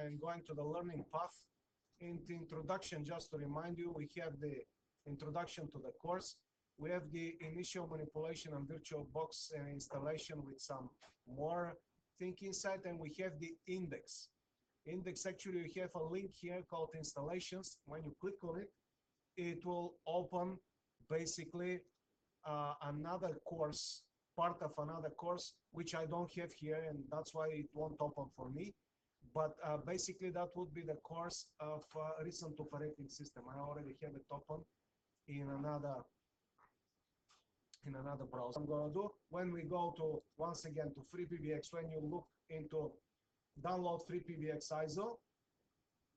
and going to the learning path. In the introduction, just to remind you, we have the introduction to the course. We have the initial manipulation and VirtualBox installation with some more thing inside, and we have the index. Index, actually, you have a link here called installations. When you click on it, it will open basically another course, part of another course, which I don't have here, and that's why it won't open for me. But basically, that would be the course of recent operating system. I already have it open in another browser. I'm going to do when we go to, once again, to freepbx, when you look into download freepbx ISO,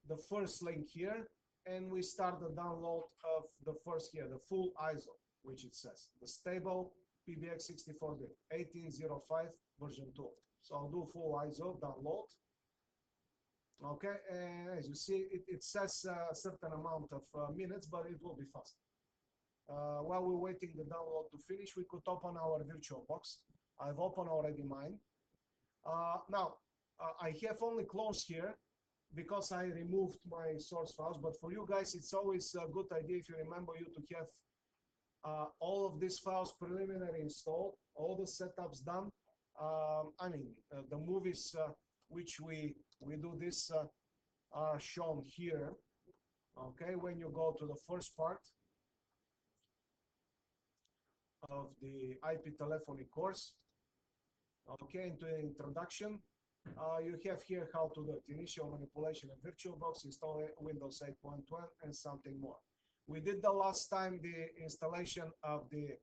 the first link here, and we start the download of the first here, the full ISO, which it says, the stable PBX 64-bit 1805 version 2. So I'll do full ISO download. Okay, and as you see, it says a certain amount of minutes, but it will be fast. While we're waiting the download to finish, we could open our VirtualBox. I've opened already mine. Now, I have only closed here because I removed my source files, but for you guys, it's always a good idea, if you remember, you to have all of these files preliminary installed, all the setups done. The movies which we do this are shown here. Okay, when you go to the first part of the IP telephony course, okay, into the introduction, you have here how to do it: initial manipulation of VirtualBox, install Windows 8.1, and something more. We did the last time the installation of the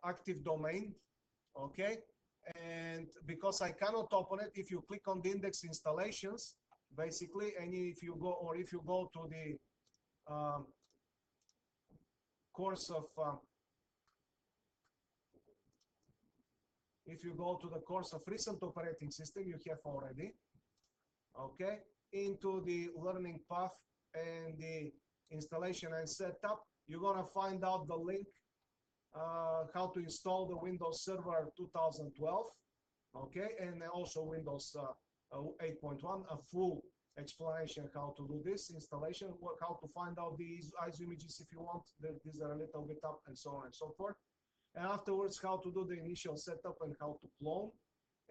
active domain, okay, and because I cannot open it, if you click on the index installations, basically, and if you go to the course of if you go to the course of recent operating system, you have already, okay, into the learning path and the installation and setup, you're gonna find out the link how to install the Windows Server 2012, okay, and also Windows 8.1, a full explanation how to do this installation, how to find out these ISO images if you want. These are a little bit up, and so on and so forth. And afterwards, how to do the initial setup and how to clone.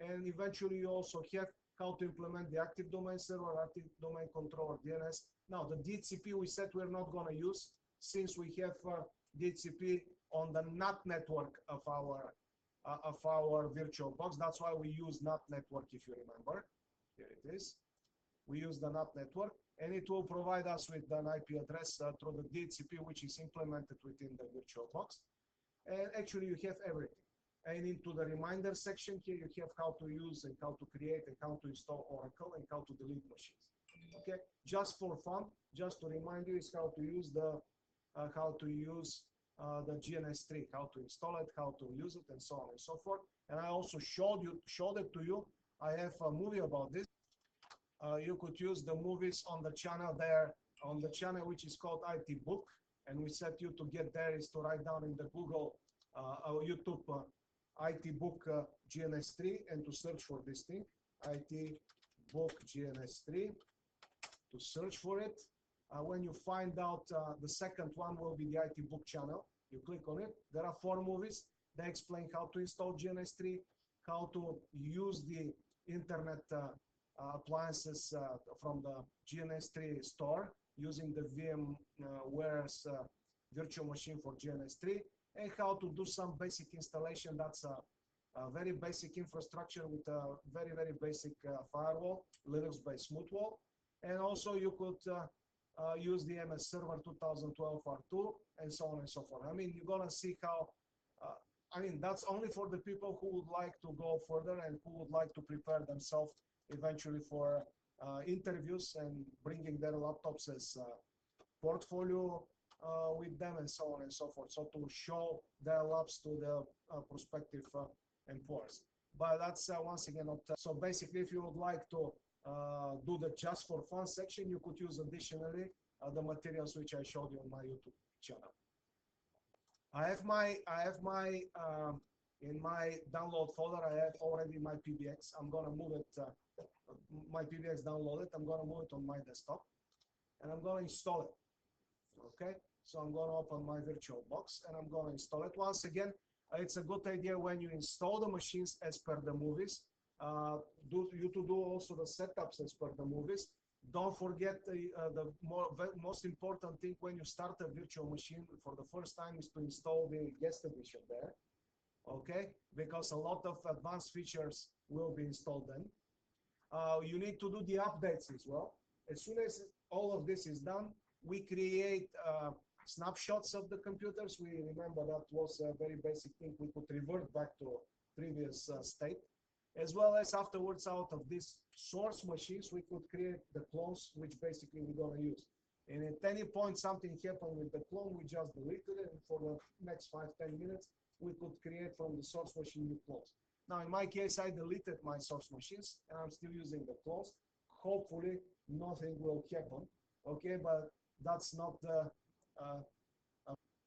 And eventually, you also have how to implement the active domain server, active domain controller, DNS. Now, the DHCP we said we're not going to use, since we have DHCP on the NAT network of our VirtualBox. That's why we use NAT network, if you remember. Here it is. We use the NAT network, and it will provide us with an IP address through the DHCP, which is implemented within the VirtualBox. And actually, you have everything. And into the reminder section here, you have how to use and how to create and how to install Oracle and how to delete machines. Okay, just for fun, just to remind you, is how to use the GNS3, how to install it, how to use it, and so on and so forth. And I also showed it to you. I have a movie about this. You could use the movies on the channel there, on the channel which is called IT Book. And we set you to get there is to write down in the Google YouTube IT Book GNS3 and to search for this thing, IT Book GNS3, to search for it. When you find out the second one will be the IT Book channel, you click on it. There are 4 movies. They explain how to install GNS3, how to use the internet appliances from the GNS3 store using the VMware's virtual machine for GNS3, and how to do some basic installation. That's a very basic infrastructure with a very, very basic firewall, Linux-based smooth wall. And also you could use the MS Server 2012 R2 and so on and so forth. I mean, you're gonna see how, that's only for the people who would like to go further and who would like to prepare themselves eventually for interviews and bringing their laptops as portfolio with them and so on and so forth. So to show their labs to the prospective employers. But that's once again not. So basically, if you would like to do the just for fun section, you could use additionally the materials which I showed you on my YouTube channel. I have my In my download folder, I have already my PBX. I'm gonna move it, my PBX downloaded. I'm gonna move it on my desktop, and I'm gonna install it. Okay, so I'm gonna open my virtual box, and I'm gonna install it. Once again, it's a good idea when you install the machines as per the movies. To do also the setups as per the movies. Don't forget the most important thing when you start a virtual machine for the first time is to install the guest edition there. Okay, because a lot of advanced features will be installed then. You need to do the updates as well. As soon as all of this is done, we create snapshots of the computers. We remember that was a very basic thing. We could revert back to previous state, as well as afterwards out of these source machines, we could create the clones, which basically we're going to use. And at any point something happened with the clone, we just deleted it, and for the next 5-10 minutes, we could create from the source machine new clones. Now, in my case, I deleted my source machines, and I'm still using the clones. Hopefully, nothing will happen, okay? But that's not the...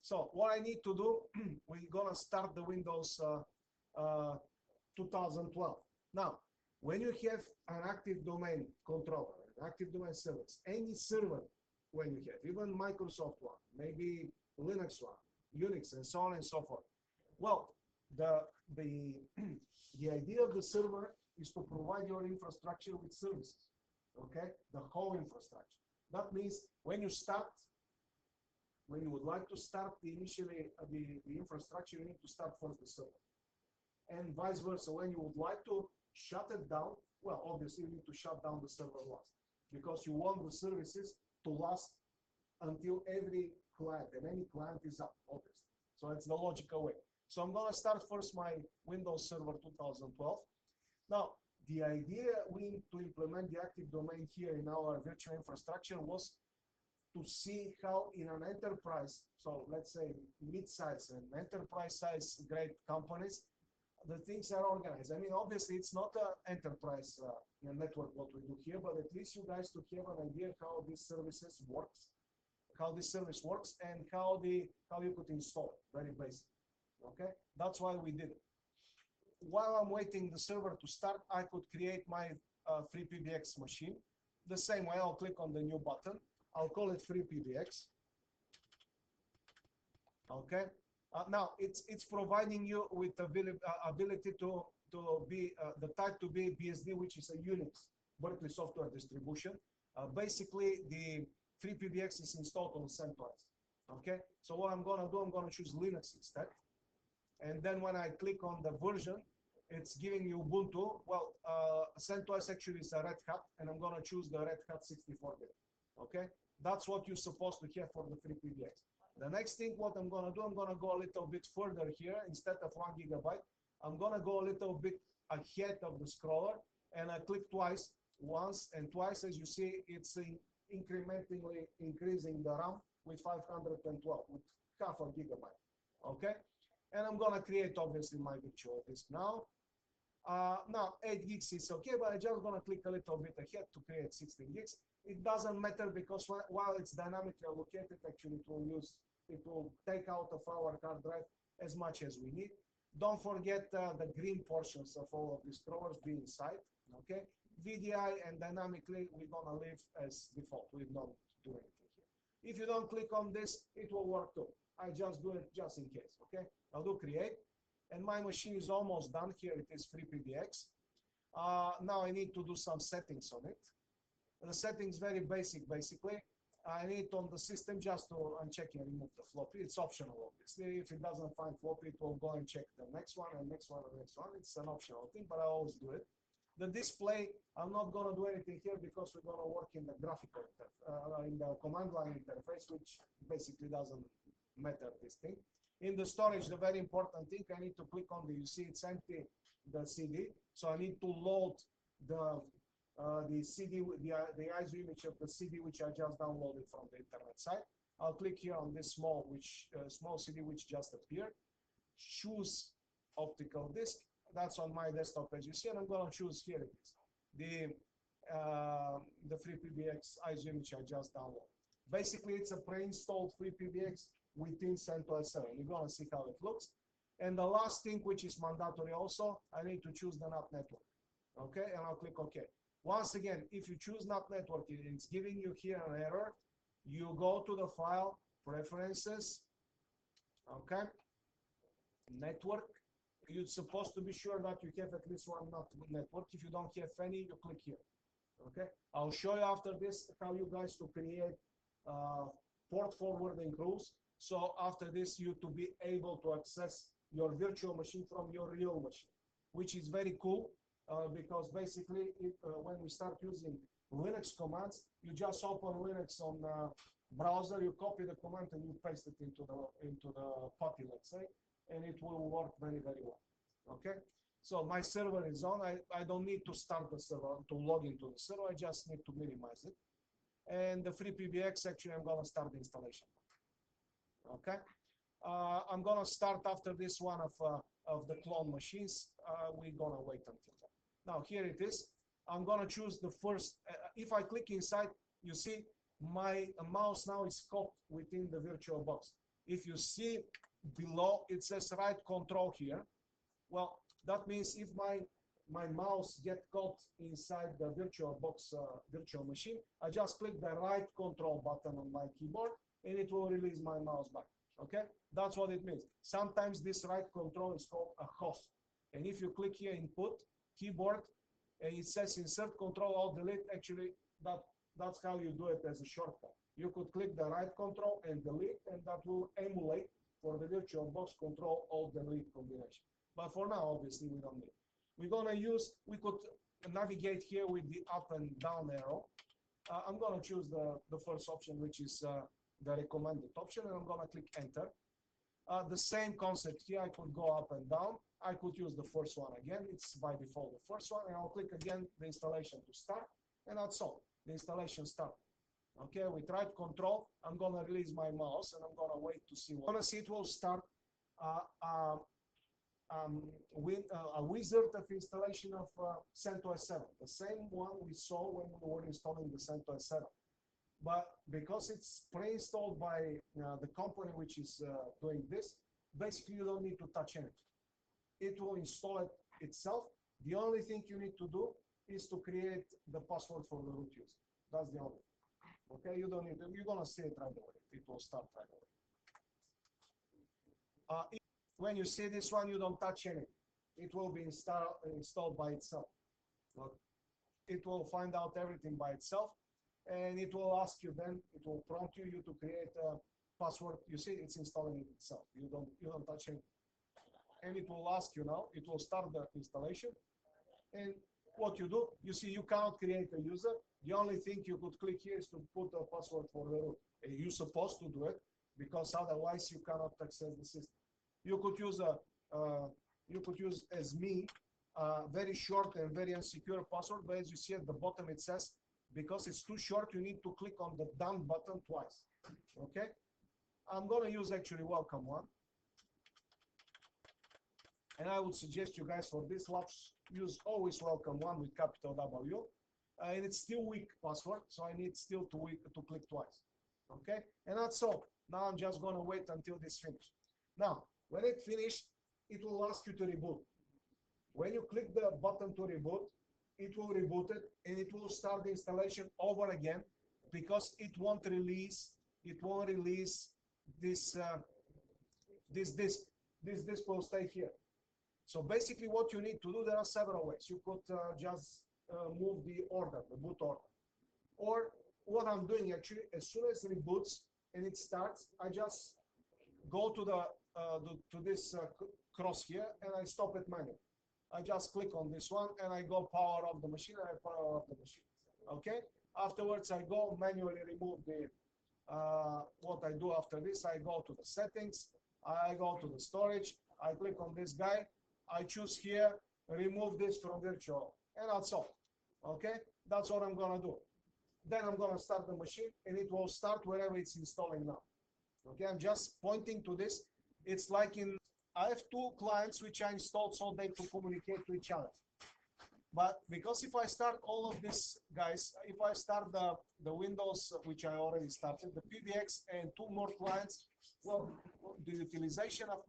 so what I need to do, we're going to start the Windows 2012. Now, when you have an active domain controller, an active domain service, any server when you have, even Microsoft one, maybe Linux one, Unix, and so on and so forth. Well, the idea of the server is to provide your infrastructure with services, okay? The whole infrastructure. That means when you would like to start the infrastructure, you need to start first the server. And vice versa, when you would like to shut it down, well, obviously you need to shut down the server last, because you want the services to last until every client, and any client is up, obviously. So it's the logical way. So I'm going to start first my Windows Server 2012. Now, the idea to implement the active domain here in our virtual infrastructure was to see how in an enterprise, so let's say mid-size and enterprise-size great companies, the things are organized. I mean, obviously, it's not an enterprise network what we do here, but at least you guys to have an idea how this services works, how this service works, and how you could install it. Very basic. Okay, that's why we did it. While I'm waiting the server to start, I could create my freepbx machine. The same way, I'll click on the new button. I'll call it freepbx. Okay. Now it's providing you with ability to be the type to be BSD, which is a Unix Berkeley software distribution. Basically, the freepbx is installed on CentOS. Okay. So what I'm going to do, I'm going to choose Linux instead. And then when I click on the version, it's giving you Ubuntu. Well, CentOS actually is a Red Hat, and I'm going to choose the Red Hat 64-bit. Okay, that's what you're supposed to have for the freepbx. The next thing, what I'm going to do, I'm going to go a little bit further here. Instead of 1 GB, I'm going to go a little bit ahead of the scroller, and I click twice, once and twice. As you see, it's incrementally increasing the RAM with 512, with half a gigabyte. Okay. And I'm going to create, obviously, my virtual disk now. Now, 8 gigs is okay, but I'm just going to click a little bit ahead to create 16 gigs. It doesn't matter because while it's dynamically allocated, actually, it will take out of our hard drive as much as we need. Don't forget the green portions of all of these drawers being inside, okay? VDI and dynamically, we're going to leave as default. We don't do anything here. If you don't click on this, it will work too. I just do it just in case, okay? I'll do create, and my machine is almost done. Here it is freepbx. Now I need to do some settings on it. The settings very basic, basically. I need on the system just to uncheck and remove the floppy. It's optional, obviously. If it doesn't find floppy, it will go and check the next one and next one and next one. It's an optional thing, but I always do it. The display, I'm not going to do anything here because we're going to work in the graphical in the command line interface, which basically doesn't matter this thing. In the storage, the very important thing, I need to click on you see it's empty, the CD. So I need to load the CD, the ISO image of the CD, which I just downloaded from the internet site. I'll click here on this small CD, which just appeared. Choose optical disk. That's on my desktop, as you see, and I'm going to choose here it is, the freepbx ISO image I just downloaded. Basically, it's a pre-installed freepbx within CentOS 7. You're going to see how it looks. And the last thing, which is mandatory also, I need to choose the NAT network. Okay, and I'll click OK. Once again, if you choose NAT network, it's giving you here an error. You go to the file, preferences, okay, network. You're supposed to be sure that you have at least one NAT network. If you don't have any, you click here. Okay, I'll show you after this how you guys to create port forwarding rules. So after this, you to be able to access your virtual machine from your real machine, which is very cool because basically when we start using Linux commands, you just open Linux on browser, you copy the command and you paste it into the PuTTY, let's say, and it will work very, very well. Okay, so my server is on. I don't need to start the server to log into the server. I just need to minimize it. And the freepbx, actually, I'm going to start the installation. Okay, I'm going to start after this one of the clone machines. We're going to wait until then. Now, here it is. I'm going to choose the first. If I click inside, you see my mouse now is caught within the virtual box. If you see below, it says right control here. Well, that means if my mouse get caught inside the virtual box virtual machine, I just click the right control button on my keyboard and it will release my mouse back. Okay, that's what it means. Sometimes this right control is called a host, and if you click here input keyboard and it says insert control alt delete, actually that's how you do it as a shortcut. You could click the right control and delete, and that will emulate for the virtual box control alt delete combination. But for now, obviously, we don't need. We're going to use, we could navigate here with the up and down arrow. I'm going to choose the first option, which is the recommended option, and I'm going to click enter. The same concept here, I could go up and down. I could use the first one again. It's by default the first one, and I'll click again the installation to start, and that's all. The installation started. Okay, with right control, I'm going to release my mouse, and I'm going to wait to see. I'm going to see it will start with a wizard of installation of CentOS 7, the same one we saw when we were installing the CentOS 7. But because it's pre-installed by the company which is doing this, basically you don't need to touch anything. It will install it itself. The only thing you need to do is to create the password for the root user. That's the only thing. Okay, you don't need to, you're gonna see it right away. It will start right away. When you see this one, you don't touch anything. It will be installed by itself. It will find out everything by itself, and it will ask you then, it will prompt you to create a password. You see, it's installing it itself. You don't touch anything. And it will ask you now, it will start the installation. And what you do, you see, you cannot create a user. The only thing you could click here is to put a password for the root. And you're supposed to do it, because otherwise you cannot access the system. You could use as me very short and very insecure password, but as you see at the bottom it says, because it's too short, you need to click on the done button twice. Okay, I'm going to use actually welcome one, and I would suggest you guys for this lapse use always welcome one with capital W, and it's still weak password, so I need still to click twice. Okay, and that's all. Now I'm just going to wait until this finishes. Now, when it finished, it will ask you to reboot. When you click the button to reboot, it will reboot it, and it will start the installation over again, because it won't release this this disk. This disk will stay here. So basically, what you need to do, there are several ways. You could just move the order, the boot order, or what I'm doing actually, as soon as it reboots and it starts, I just go to this cross here, and I stop it manually. I just click on this one, and I go power off the machine, and I power off the machine. Okay. Afterwards, I go manually remove the. What I do after this, I go to the settings, I go to the storage, I click on this guy, I choose here, remove this from virtual, and that's all. Okay. That's what I'm gonna do. Then I'm gonna start the machine, and it will start wherever it's installing now. Okay, I'm just pointing to this. It's like I have two clients which I installed so they could communicate to each other. But because if I start all of this, guys, if I start the Windows, which I already started, the PBX and two more clients, well, the utilization of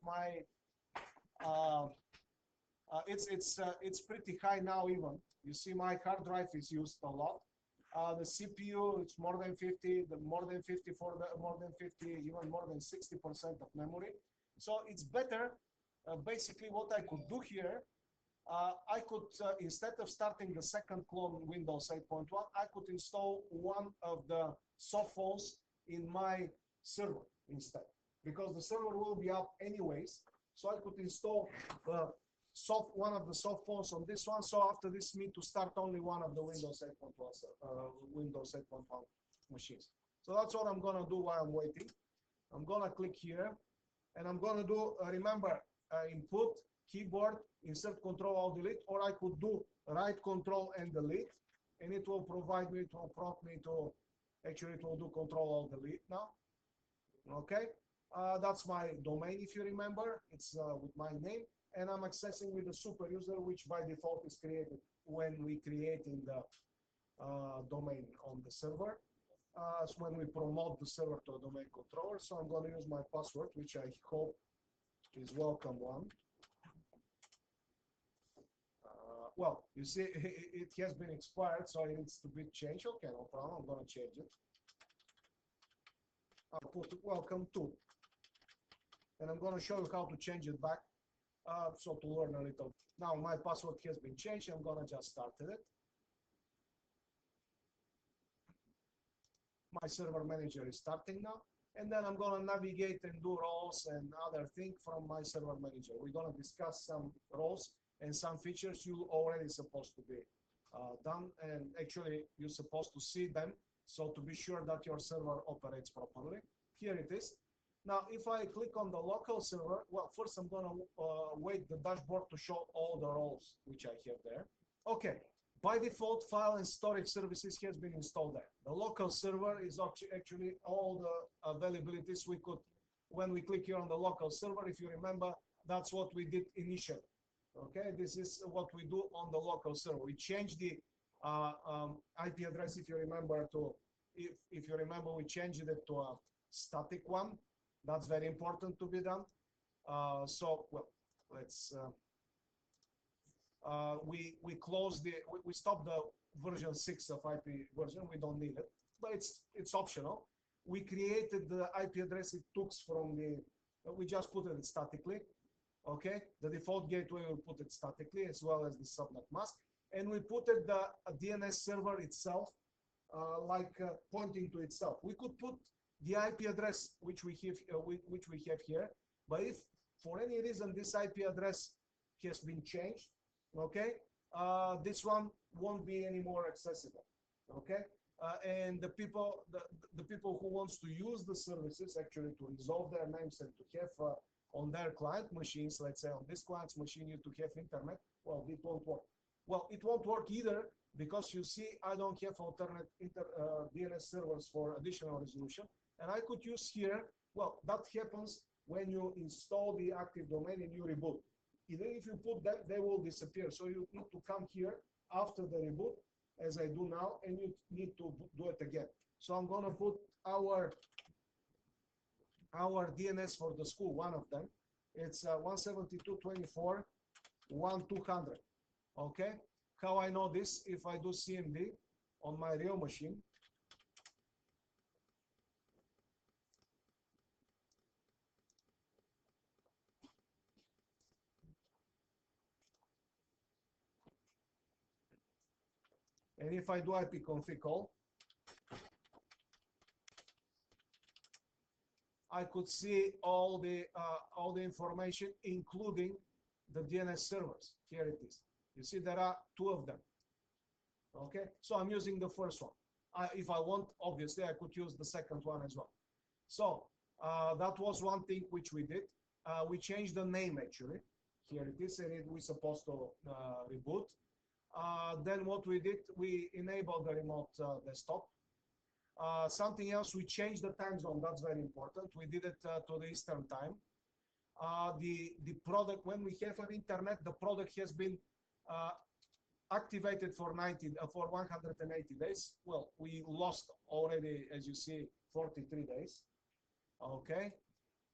my uh, it's pretty high now even. You see my hard drive is used a lot. The CPU, it's more than 50, more than 50 for the more than 50, even more than 60% of memory. So it's better. Basically, what I could do here, I could, instead of starting the second clone Windows 8.1, I could install one of the soft phones in my server instead, because the server will be up anyways. So I could install one of the soft phones on this one. So after this, me to start only one of the Windows 8.1 machines. So that's what I'm gonna do while I'm waiting. I'm gonna click here, and I'm gonna do remember input, keyboard, insert, control, alt, delete, or I could do right control and delete, and it will provide me, it will prompt me to, actually it will do control, alt, delete now. Okay, that's my domain, if you remember, it's with my name, and I'm accessing with the super user, which by default is created when we create in the domain on the server. So when we promote the server to a domain controller, so I'm going to use my password, which I hope is welcome one. Well, you see, it has been expired, so it needs to be changed. Okay, no problem. I'm going to change it. I'll put welcome to, and I'm going to show you how to change it back. So to learn a little. Now my password has been changed. I'm going to just start it. My server manager is starting now, and then I'm going to navigate and do roles and other things from my server manager. We're going to discuss some roles and some features you already supposed to be done, and actually you're supposed to see them, so to be sure that your server operates properly. Here it is. Now if I click on the local server, well, first I'm going to wait the dashboard to show all the roles which I have there. Okay, by default, file and storage services has been installed there. The local server is actually all the availabilities we could, when we click here on the local server, if you remember, that's what we did initially. Okay, this is what we do on the local server. We change the IP address, if you remember, to, if you remember, we changed it to a static one. That's very important to be done. So, well, let's, we close the, we stop the version 6 of IP version. We don't need it, but it's optional. We created the IP address it took from the, we just put it statically. Okay, the default gateway will put it statically, as well as the subnet mask, and we put it the DNS server itself, pointing to itself. We could put the IP address which we have here, but if for any reason this IP address has been changed, okay, this one won't be any more accessible. Okay, and the people who wants to use the services, actually to resolve their names and to have on their client machines, let's say on this client's machine, you to have internet, well, it won't work. Well, it won't work either, because you see, I don't have alternate DNS servers for additional resolution, and I could use here, well, that happens when you install the active domain and you reboot. Even if you put that, they will disappear. So you need to come here after the reboot, as I do now, and you need to do it again. So I'm going to put our DNS for the school, one of them. It's 172.24.1.200. Okay, how I know this? If I do CMD on my real machine, and if I do ipconfig call, I could see all the information, including the DNS servers. Here it is. You see there are two of them. Okay, so I'm using the first one. If I want, obviously, I could use the second one as well. So that was one thing which we did. We changed the name actually. Here it is, and we're supposed to reboot. Then what we did, we enabled the remote desktop. Something else, we changed the time zone. That's very important. We did it to the Eastern time. The product, when we have an internet, the product has been uh, activated for 180 days. Well, we lost already, as you see, 43 days. Okay.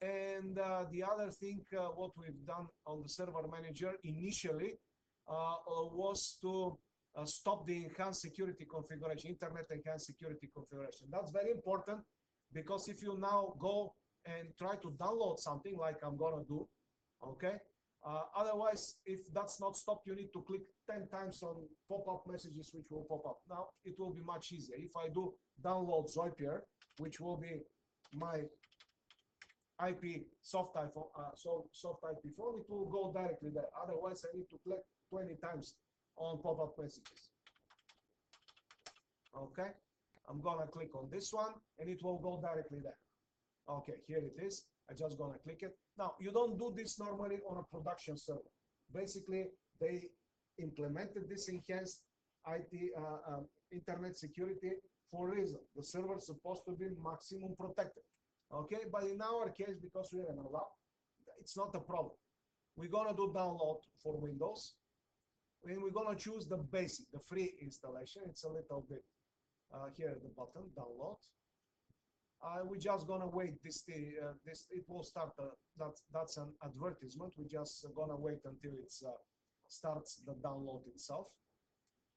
And the other thing, what we've done on the server manager initially was to stop the enhanced security configuration, internet enhanced security configuration. That's very important, because if you now go and try to download something like I'm gonna do, okay, otherwise, if that's not stopped, you need to click 10 times on pop-up messages, which will pop up. Now it will be much easier if I do download Zoipier, which will be my IP soft IP phone, it will go directly there. Otherwise, I need to click 20 times on pop-up messages. Okay, I'm gonna click on this one, and it will go directly there. Okay, here it is. I just gonna click it. Now, you don't do this normally on a production server. Basically, they implemented this enhanced internet security for a reason. The server is supposed to be maximum protected. Okay, but in our case, because we are in a lab, it's not a problem. We're gonna do download for Windows, and we're gonna choose the basic, the free installation. It's a little bit here at the bottom, download. We're just gonna wait. This it will start. That's an advertisement. We're just gonna wait until it starts the download itself.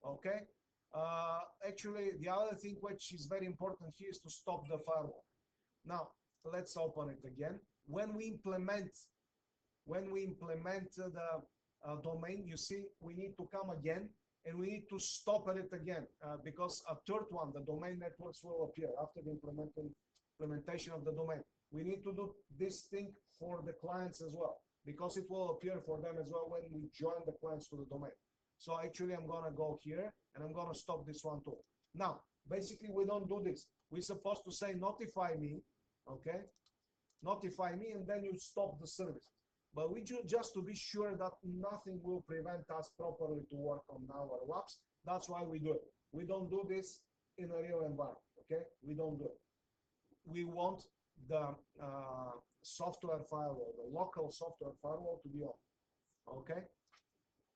Okay. Actually, the other thing which is very important here is to stop the firewall. Now, let's open it again. When we implement the domain, you see, we need to come again, and we need to stop it again, because a third one, the domain networks, will appear after the implementation of the domain. We need to do this thing for the clients as well, because it will appear for them as well when we join the clients to the domain. So actually, I'm gonna go here, and I'm gonna stop this one too. Now, basically, we don't do this. We're supposed to say notify me, okay? Notify me, and then you stop the service. But we just to be sure that nothing will prevent us properly to work on our labs. That's why we do it. We don't do this in a real environment, okay? We don't do it. We want the software firewall, the local software firewall, to be on, okay?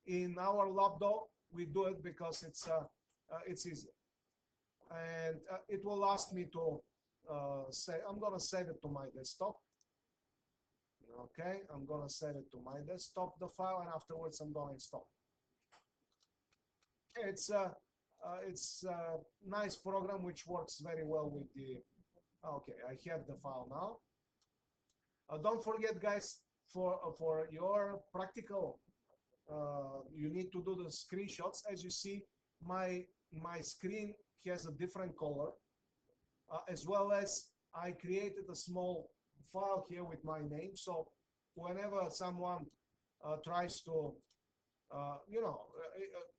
In our lab, though, we do it because it's easy. And it will ask me to say, I'm gonna save it to my desktop. Okay, I'm gonna save it to my desktop, the file, and afterwards I'm gonna install. It's a nice program which works very well with the. Okay, I have the file now. Don't forget, guys, for your practical, you need to do the screenshots. As you see, my screen has a different color, as well as I created a small file here with my name. So whenever someone tries to,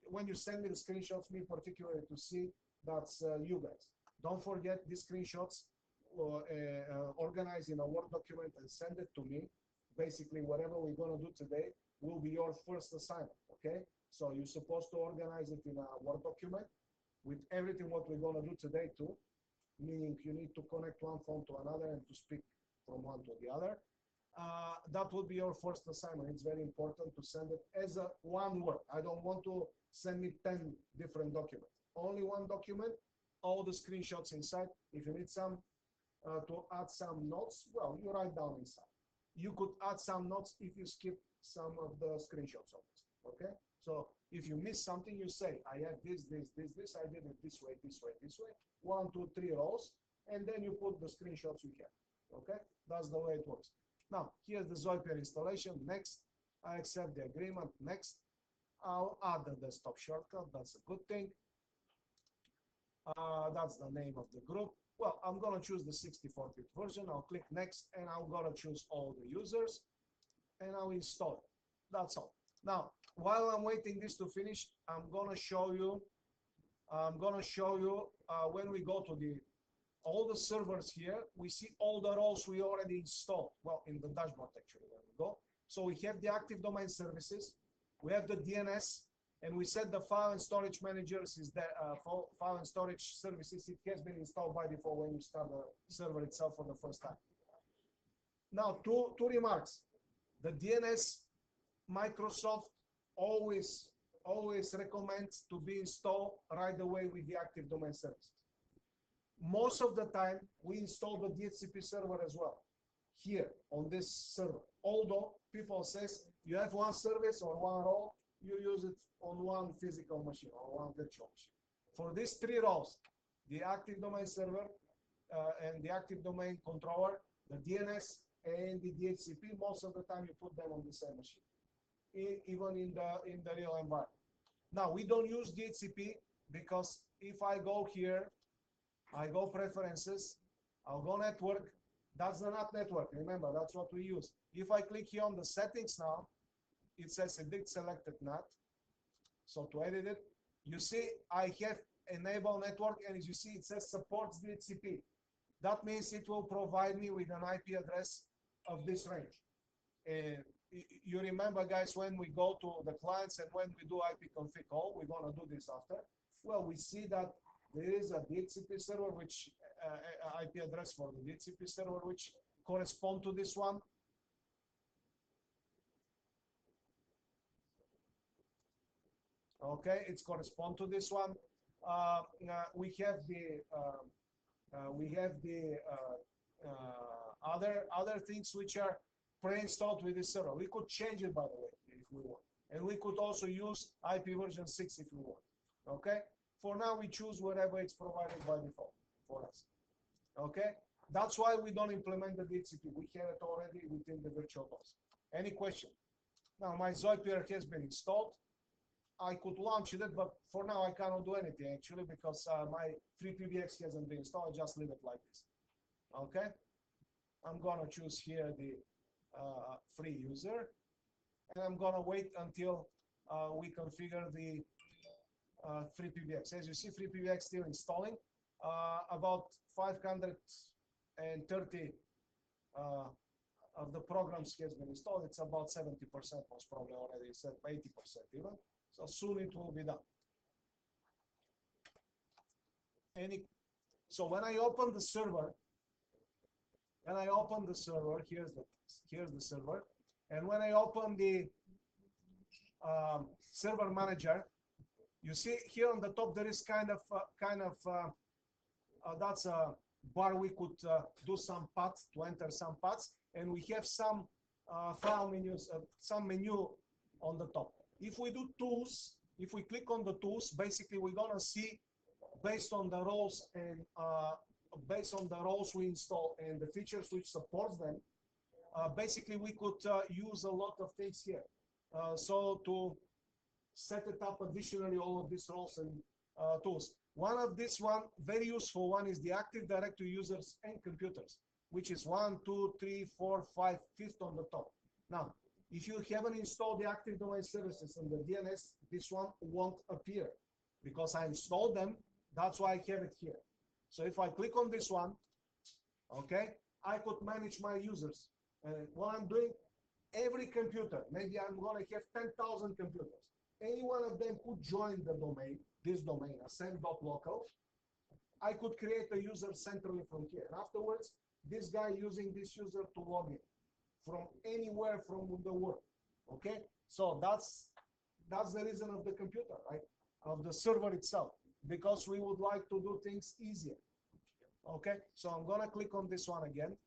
when you send me the screenshots, me particularly to see, that's you guys. Don't forget these screenshots, organize in a Word document and send it to me. Basically, whatever we're gonna do today will be your first assignment, okay? So you're supposed to organize it in a Word document with everything what we're gonna do today too, meaning you need to connect one phone to another and to speak from one to the other. That will be your first assignment. It's very important to send it as a one word. I don't want to send me 10 different documents. Only one document, all the screenshots inside. If you need some to add some notes, well, you write down inside. You could add some notes if you skip some of the screenshots of this, okay? So if you miss something, you say, I have this, I did it this way, 1, 2, 3 rows, and then you put the screenshots you have. Okay, that's the way it works. Now, here's the Zoipier installation. Next, I accept the agreement. Next, I'll add the desktop shortcut. That's a good thing. That's the name of the group. Well, I'm gonna choose the 64-bit version. I'll click next, and I'm gonna choose all the users, and I'll install it. That's all. Now, while I'm waiting this to finish, I'm gonna show you. When we go to all the servers here, we see all the roles we already installed. Well, in the dashboard, actually, when we go. So we have the active domain services, we have the DNS, and we set the file and storage managers is the file and storage services. It has been installed by default when you start the server itself for the first time. Now, two remarks. The DNS, Microsoft always always recommends to be installed right away with the active domain services. Most of the time, we install the DHCP server as well here on this server. Although people says you have one service or one role, you use it on one physical machine or one virtual machine. For these three roles, the active domain server and the active domain controller, the DNS and the DHCP, most of the time you put them on the same machine, even in the real environment. Now we don't use DHCP because if I go here, I go preferences, I'll go network. That's the NAT network. Remember, that's what we use. If I click here on the settings now, it says edit selected NAT. So to edit it, you see I have enable network, and as you see it says supports DHCP. That means it will provide me with an IP address of this range. You remember, guys, when we go to the clients and when we do IP config call, we're going to do this after. Well, we see that there is a DHCP server, which IP address for the DHCP server, which correspond to this one. Okay, it's correspond to this one. We have the other things which are pre-installed with this server. We could change it, by the way, if we want, and we could also use IP version 6 if we want. Okay. For now, we choose whatever it's provided by default for us. Okay, that's why we don't implement the DHCP. We have it already within the virtual box. Any question? Now, my Zoiper has been installed. I could launch it, but for now, I cannot do anything actually because my freepbx hasn't been installed. I just leave it like this. Okay, I'm gonna choose here the free user, and I'm gonna wait until we configure the freepbx. As you see, freepbx still installing. About 530 of the programs has been installed. It's about 70% most probably already, it's at 80% even. So soon it will be done. So when I open the server, here's the server, and when I open the server manager, you see here on the top there is kind of that's a bar. We could do some paths to enter some paths, and we have some file menus, some menu on the top. If we do tools, if we click on the tools, basically we're gonna see based on the roles and based on the roles we install and the features which supports them. Basically, we could use a lot of things here. So to set it up additionally, all of these roles and tools. One of this one, very useful one, is the Active Directory users and computers, which is 1, 2, 3, 4, 5, 5th on the top. Now, if you haven't installed the Active Domain Services and the DNS, this one won't appear because I installed them. That's why I have it here. So if I click on this one, okay, I could manage my users. What I'm doing, every computer, maybe I'm going to have 10,000 computers. Any one of them could join the domain, this domain, ascend.local. I could create a user centrally from here. And afterwards, this guy using this user to log in from anywhere from the world. Okay, so that's the reason of the computer, right? Of the server itself, because we would like to do things easier. Okay, so I'm gonna click on this one again.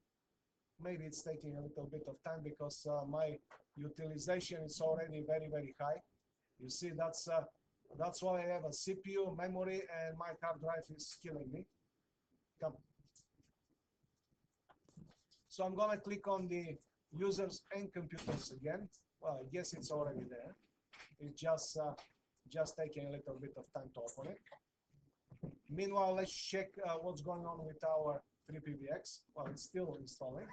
Maybe it's taking a little bit of time because my utilization is already very, very high. You see, that's why I have a CPU, memory, and my hard drive is killing me. Come. So I'm gonna click on the users and computers again. Well, I guess it's already there. It's just taking a little bit of time to open it. Meanwhile, let's check what's going on with our freepbx. Well, it's still installing.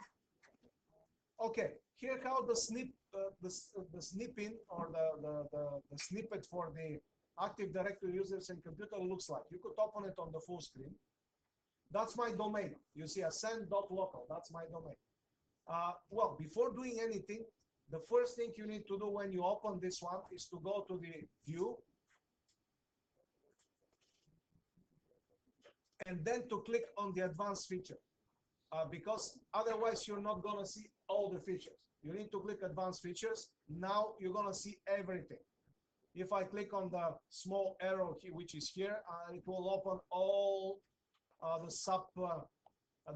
Okay, here how the snipping or the snippet for the Active Directory users and computer looks like. You could open it on the full screen. That's my domain. You see ascend.local. That's my domain. Well, before doing anything, the first thing you need to do when you open this one is to go to the view and then to click on the advanced feature, because otherwise you're not going to see all the features. You need to click advanced features. Now you're going to see everything. If I click on the small arrow here, which is here, it will open all the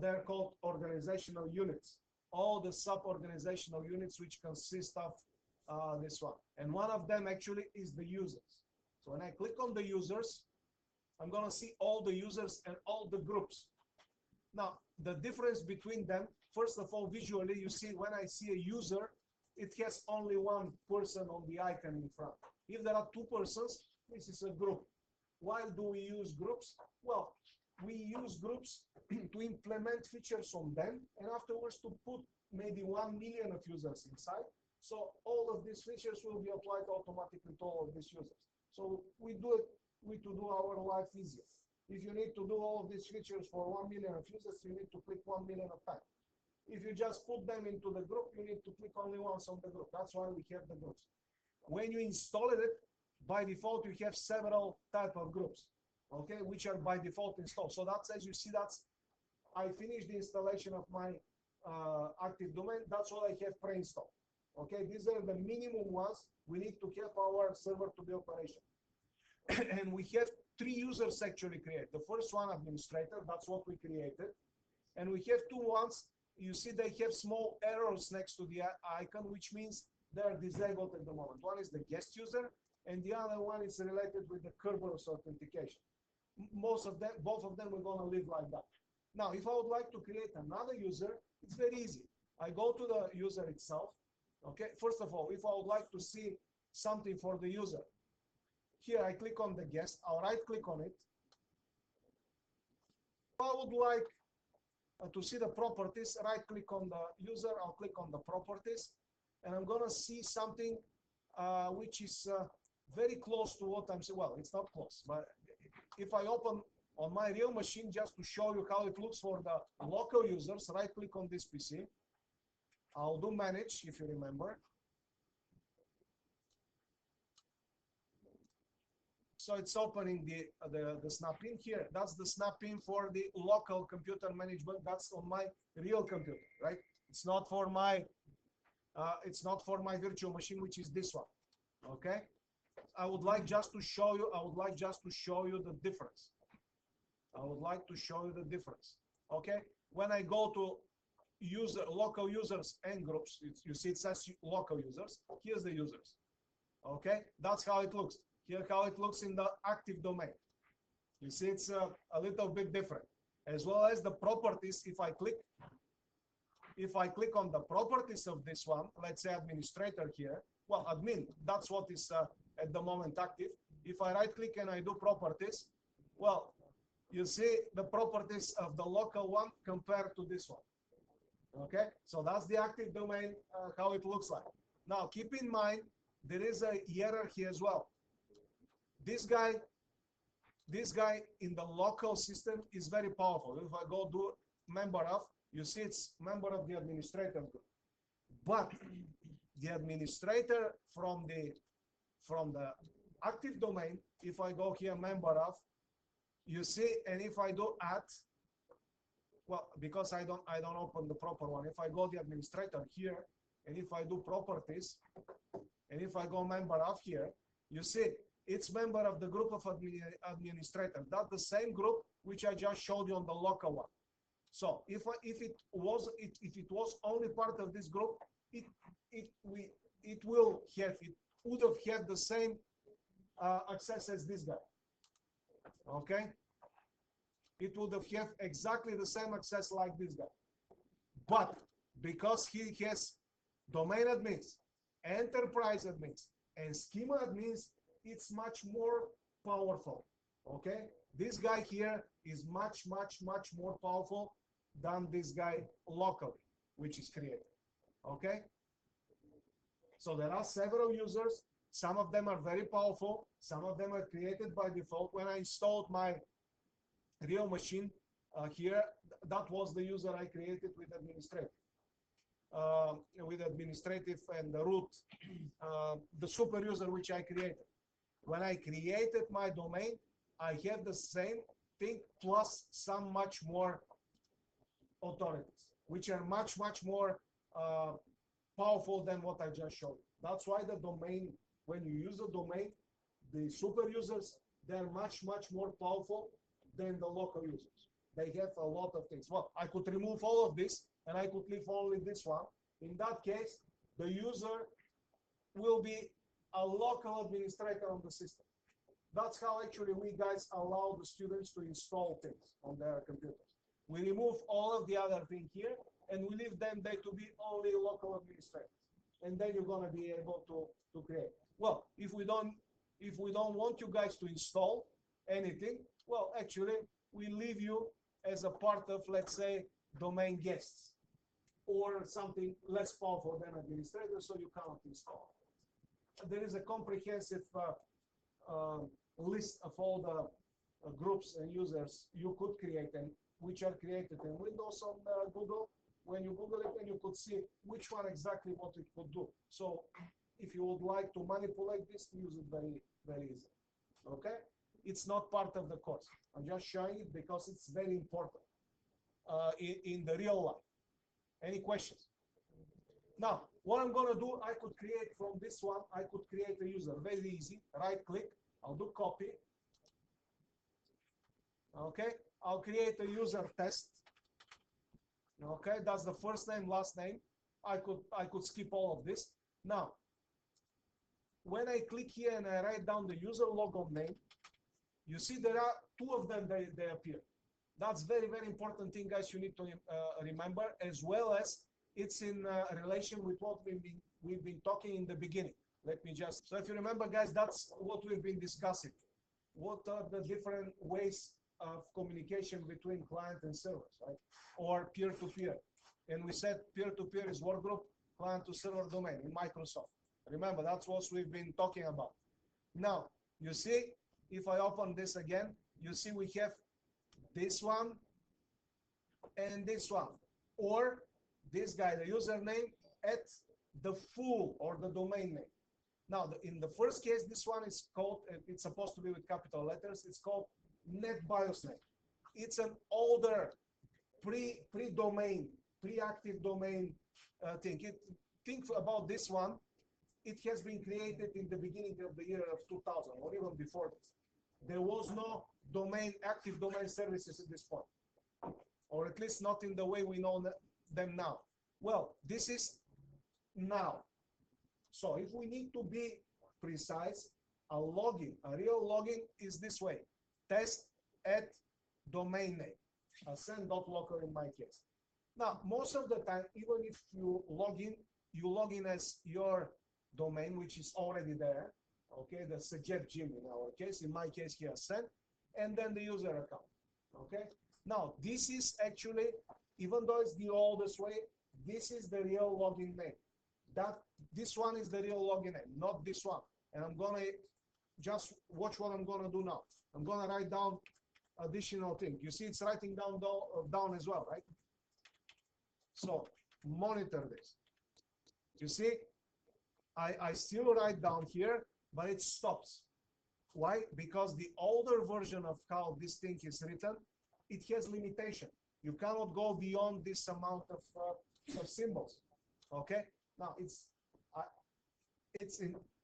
they're called organizational units. All the sub-organizational units which consist of this one. And one of them actually is the users. So when I click on the users, I'm going to see all the users and all the groups. Now, the difference between them, first of all, visually, you see when I see a user, it has only one person on the icon in front. If there are two persons, this is a group. Why do we use groups? Well, we use groups to implement features on them and afterwards to put maybe 1 million of users inside. So all of these features will be applied automatically to all of these users. So we do it to do our life easier. If you need to do all of these features for 1 million of users, you need to click 1 million of time. If you just put them into the group, you need to click only once on the group. That's why we have the groups. When you install it, by default, you have several type of groups, okay, which are by default installed. So that's, as you see, I finished the installation of my active domain. That's what I have pre-installed. Okay, these are the minimum ones we need to have our server to be operational. And we have 3 users actually created. The first one, administrator, that's what we created. And we have 2 ones. You see they have small arrows next to the icon, which means they're disabled at the moment. One is the guest user, and the other one is related with the Kerberos authentication. Both of them we're going to leave like that. Now, if I would like to create another user, it's very easy. I go to the user itself. Okay, first of all, if I would like to see something for the user, here I click on the guest, I'll right click on it. If I would like to see the properties, right click on the user, I'll click on the properties, and I'm going to see something which is very close to what I'm saying. Well, it's not close, but if I open on my real machine just to show you how it looks for the local users, right click on this PC. I'll do manage, if you remember. So it's opening the snap-in here. That's the snap-in for the local computer management. That's on my real computer, right? It's not for my virtual machine, which is this one. Okay. I would like just to show you the difference. Okay. When I go to local users and groups, you see it says local users. Here's the users. Okay. That's how it looks. Here how it looks in the active domain. You see it's a little bit different. As well as the properties, if I click on the properties of this one, let's say administrator here, well, admin, that's what is at the moment active. If I right click and I do properties, well, you see the properties of the local one compared to this one. Okay, so that's the active domain, how it looks like. Now, keep in mind, there is a hierarchy as well. This guy in the local system is very powerful. If I go do member of, you see it's member of the administrator group. But the administrator from the active domain, if I go here member of, you see, and if I do add, well, because I don't open the proper one. If I go the administrator here, and if I do properties, and if I go member of here, you see it's member of the group of administrators. That's the same group which I just showed you on the local one. So if it was only part of this group, it would have had the same access as this guy. Okay, it would have had exactly the same access like this guy. But because he has domain admins, enterprise admins, and schema admins, it's much more powerful. Okay, this guy here is much more powerful than this guy locally, which is created. Okay, so there are several users. Some of them are very powerful, some of them are created by default. When I installed my real machine here, that was the user I created with administrative and the root, the super user which I created. When I created my domain, I have the same thing plus some much more authorities, which are much more powerful than what I just showed. That's why the domain, when you use a domain, The super users, they're much, much more powerful than the local users. They have a lot of things. Well, I could remove all of this and I could leave only this one. In that case, the user will be a local administrator on the system. That's how actually we guys allow the students to install things on their computers. We remove all of the other thing here and we leave them there to be only local administrators. And then you're gonna be able to create. Well, if we don't want you guys to install anything, well, actually we leave you as a part of, let's say, domain guests or something less powerful than administrator, so you cannot install. There is a comprehensive list of all the groups and users you could create and which are created in Windows on Google. When you Google it, then you could see which one exactly what it could do. So if you would like to manipulate this, use it very, very easy. Okay? It's not part of the course. I'm just showing it because it's very important in the real life. Any questions? Now, what I'm going to do, I could create from this one, I could create a user. Very easy. Right click. I'll do copy. Okay. I'll create a user test. Okay. That's the first name, last name. I could skip all of this. Now, when I click here and I write down the user logon name, you see there are two of them, they appear. That's very, very important thing, guys, you need to remember, as well as it's in relation with what we've been talking in the beginning. Let me just, so if you remember, guys, that's what we've been discussing. What are the different ways of communication between client and servers, right? Or peer-to-peer. And we said peer-to-peer is workgroup, client-to-server domain in Microsoft. Remember, that's what we've been talking about. Now, you see, if I open this again, you see we have this one and this one, or this guy, the username at the full or the domain name. Now, in the first case, this one is called, it's supposed to be with capital letters, it's called NetBIOS name. It's an older pre-domain, pre-active domain thing. Think about this one. It has been created in the beginning of the year of 2000 or even before this. There was no active domain services at this point, or at least not in the way we know them now. Well, this is now. So if we need to be precise, a login, a real login is this way: test at domain name, ascend.local in my case. Now, most of the time, even if you log in as your domain, which is already there. Okay, the suggest gym in our case, in my case here, send, and then the user account. Okay, now this is actually, even though it's the oldest way, this is the real login name. This one is the real login name, not this one. And I'm gonna just watch what I'm gonna do now. I'm gonna write down additional thing. You see, it's writing down as well, right? So monitor this. You see, I still write down here, but it stops. Why? Because the older version of how this thing is written, it has limitation. You cannot go beyond this amount of symbols. Okay. Now it's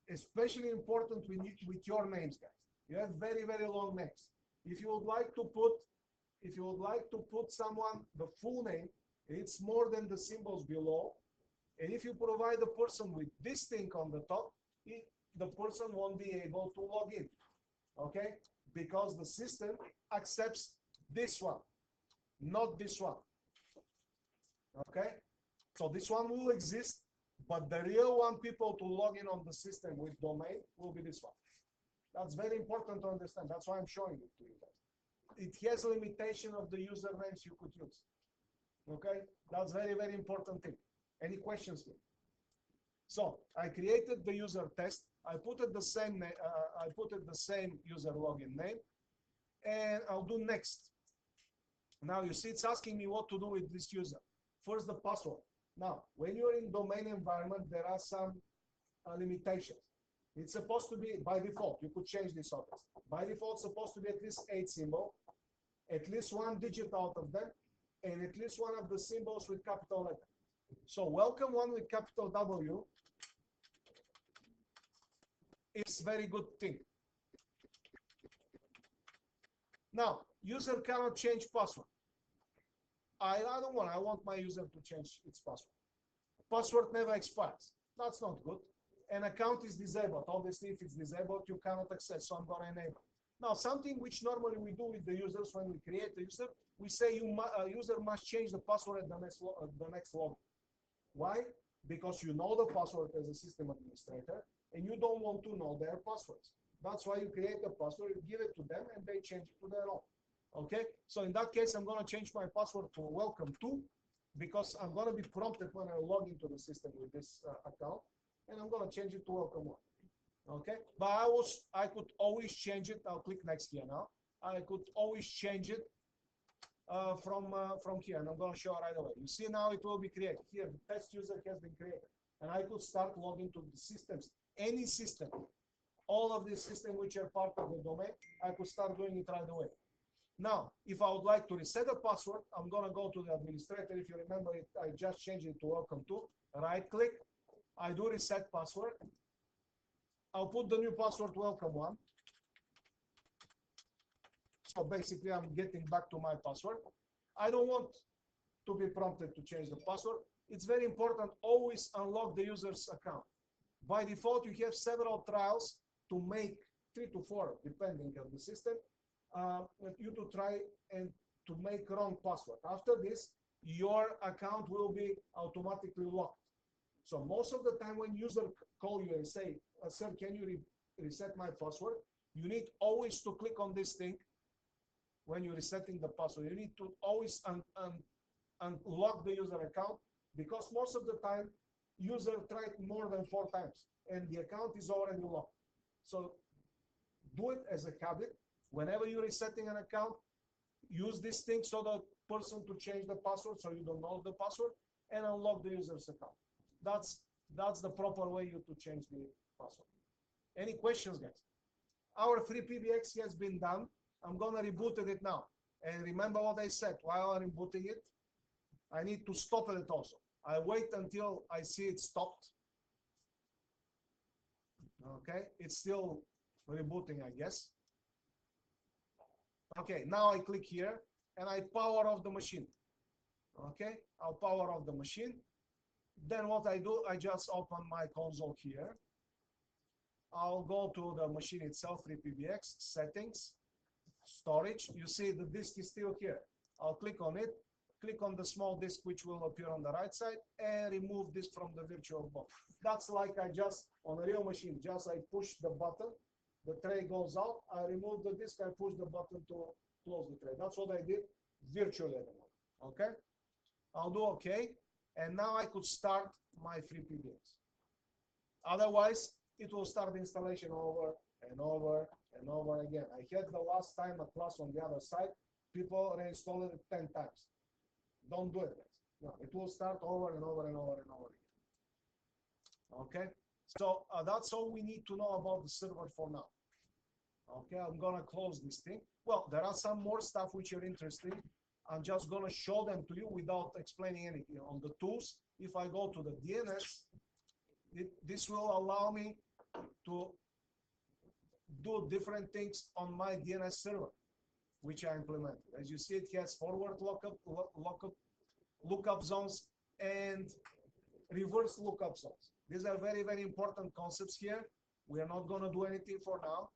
especially important with your names, guys. You have very, very long names. If you would like to put someone the full name, it's more than the symbols below. And if you provide the person with this thing on the top, the person won't be able to log in, okay? Because the system accepts this one, not this one, okay? So this one will exist, but the real one people to log in on the system with domain will be this one. That's very important to understand. That's why I'm showing it to you guys. It has a limitation of the usernames you could use, okay? That's very, very important thing. Any questions here? So I created the user test. I put it the same name. I put it the same user login name, and I'll do next. Now you see, it's asking me what to do with this user. First, the password. Now, when you're in domain environment, there are some limitations. It's supposed to be by default. You could change this office. By default, it's supposed to be at least 8 symbols, at least 1 digit out of them, and at least one of the symbols with capital letter. So welcome one with capital W is very good thing. Now, user cannot change password. I don't want. I want my user to change its password. Password never expires. That's not good. An account is disabled. Obviously, if it's disabled, you cannot access. So I'm going to enable. Now, something which normally we do with the users when we create a user, we say user must change the password at the next login. Why? Because you know the password as a system administrator, and you don't want to know their passwords. That's why you create a password, you give it to them, and they change it to their own. Okay? So in that case, I'm going to change my password to welcome to, because I'm going to be prompted when I log into the system with this account, and I'm going to change it to welcome one. Okay? But I could always change it. I'll click next here now. I could always change it from here, and I'm going to show right away. You see now it will be created. Here, the test user has been created, and I could start logging to the systems, any system, all of these systems which are part of the domain. I could start doing it right away. Now, if I would like to reset a password, I'm going to go to the administrator. If you remember it, I just changed it to welcome to. Right click, I do reset password. I'll put the new password welcome one. So basically, I'm getting back to my password. I don't want to be prompted to change the password. It's very important, always unlock the user's account. By default, you have several trials to make 3 to 4, depending on the system, you to try and to make wrong password. After this, your account will be automatically locked. So most of the time when user call you and say, sir, can you reset my password? You need always to click on this thing. When you're resetting the password, you need to always unlock the user account, because most of the time user tried more than 4 times and the account is already locked. So do it as a habit. Whenever you're resetting an account, use this thing so the person to change the password so you don't know the password, and unlock the user's account. That's the proper way you to change the password. Any questions, guys? Our freepbx has been done. I'm going to reboot it now. And remember what I said, while I'm rebooting it, I need to stop it also. I wait until I see it stopped. Okay, it's still rebooting, I guess. Okay, now I click here and I power off the machine. Okay, I'll power off the machine. Then what I do, I just open my console here. I'll go to the machine itself, freepbx, settings, storage. You see the disk is still here. I'll click on it, click on the small disk which will appear on the right side, and remove this from the virtual box. That's like I just, on a real machine, just I push the button, the tray goes out, I remove the disk, I push the button to close the tray. That's what I did virtually at the moment. Okay? I'll do okay, and now I could start my freepbx. Otherwise, it will start the installation over and over and over again. I had the last time a class on the other side, people reinstalled it 10 times. Don't do it. No, it will start over and over and over and over again. Okay, so that's all we need to know about the server for now. Okay, I'm gonna close this thing. Well, there are some more stuff which are interesting. I'm just gonna show them to you without explaining anything. On the tools, if I go to the DNS, this will allow me to do different things on my DNS server, which I implemented. As you see, it has forward lookup zones and reverse lookup zones. These are very, very important concepts here. We are not going to do anything for now,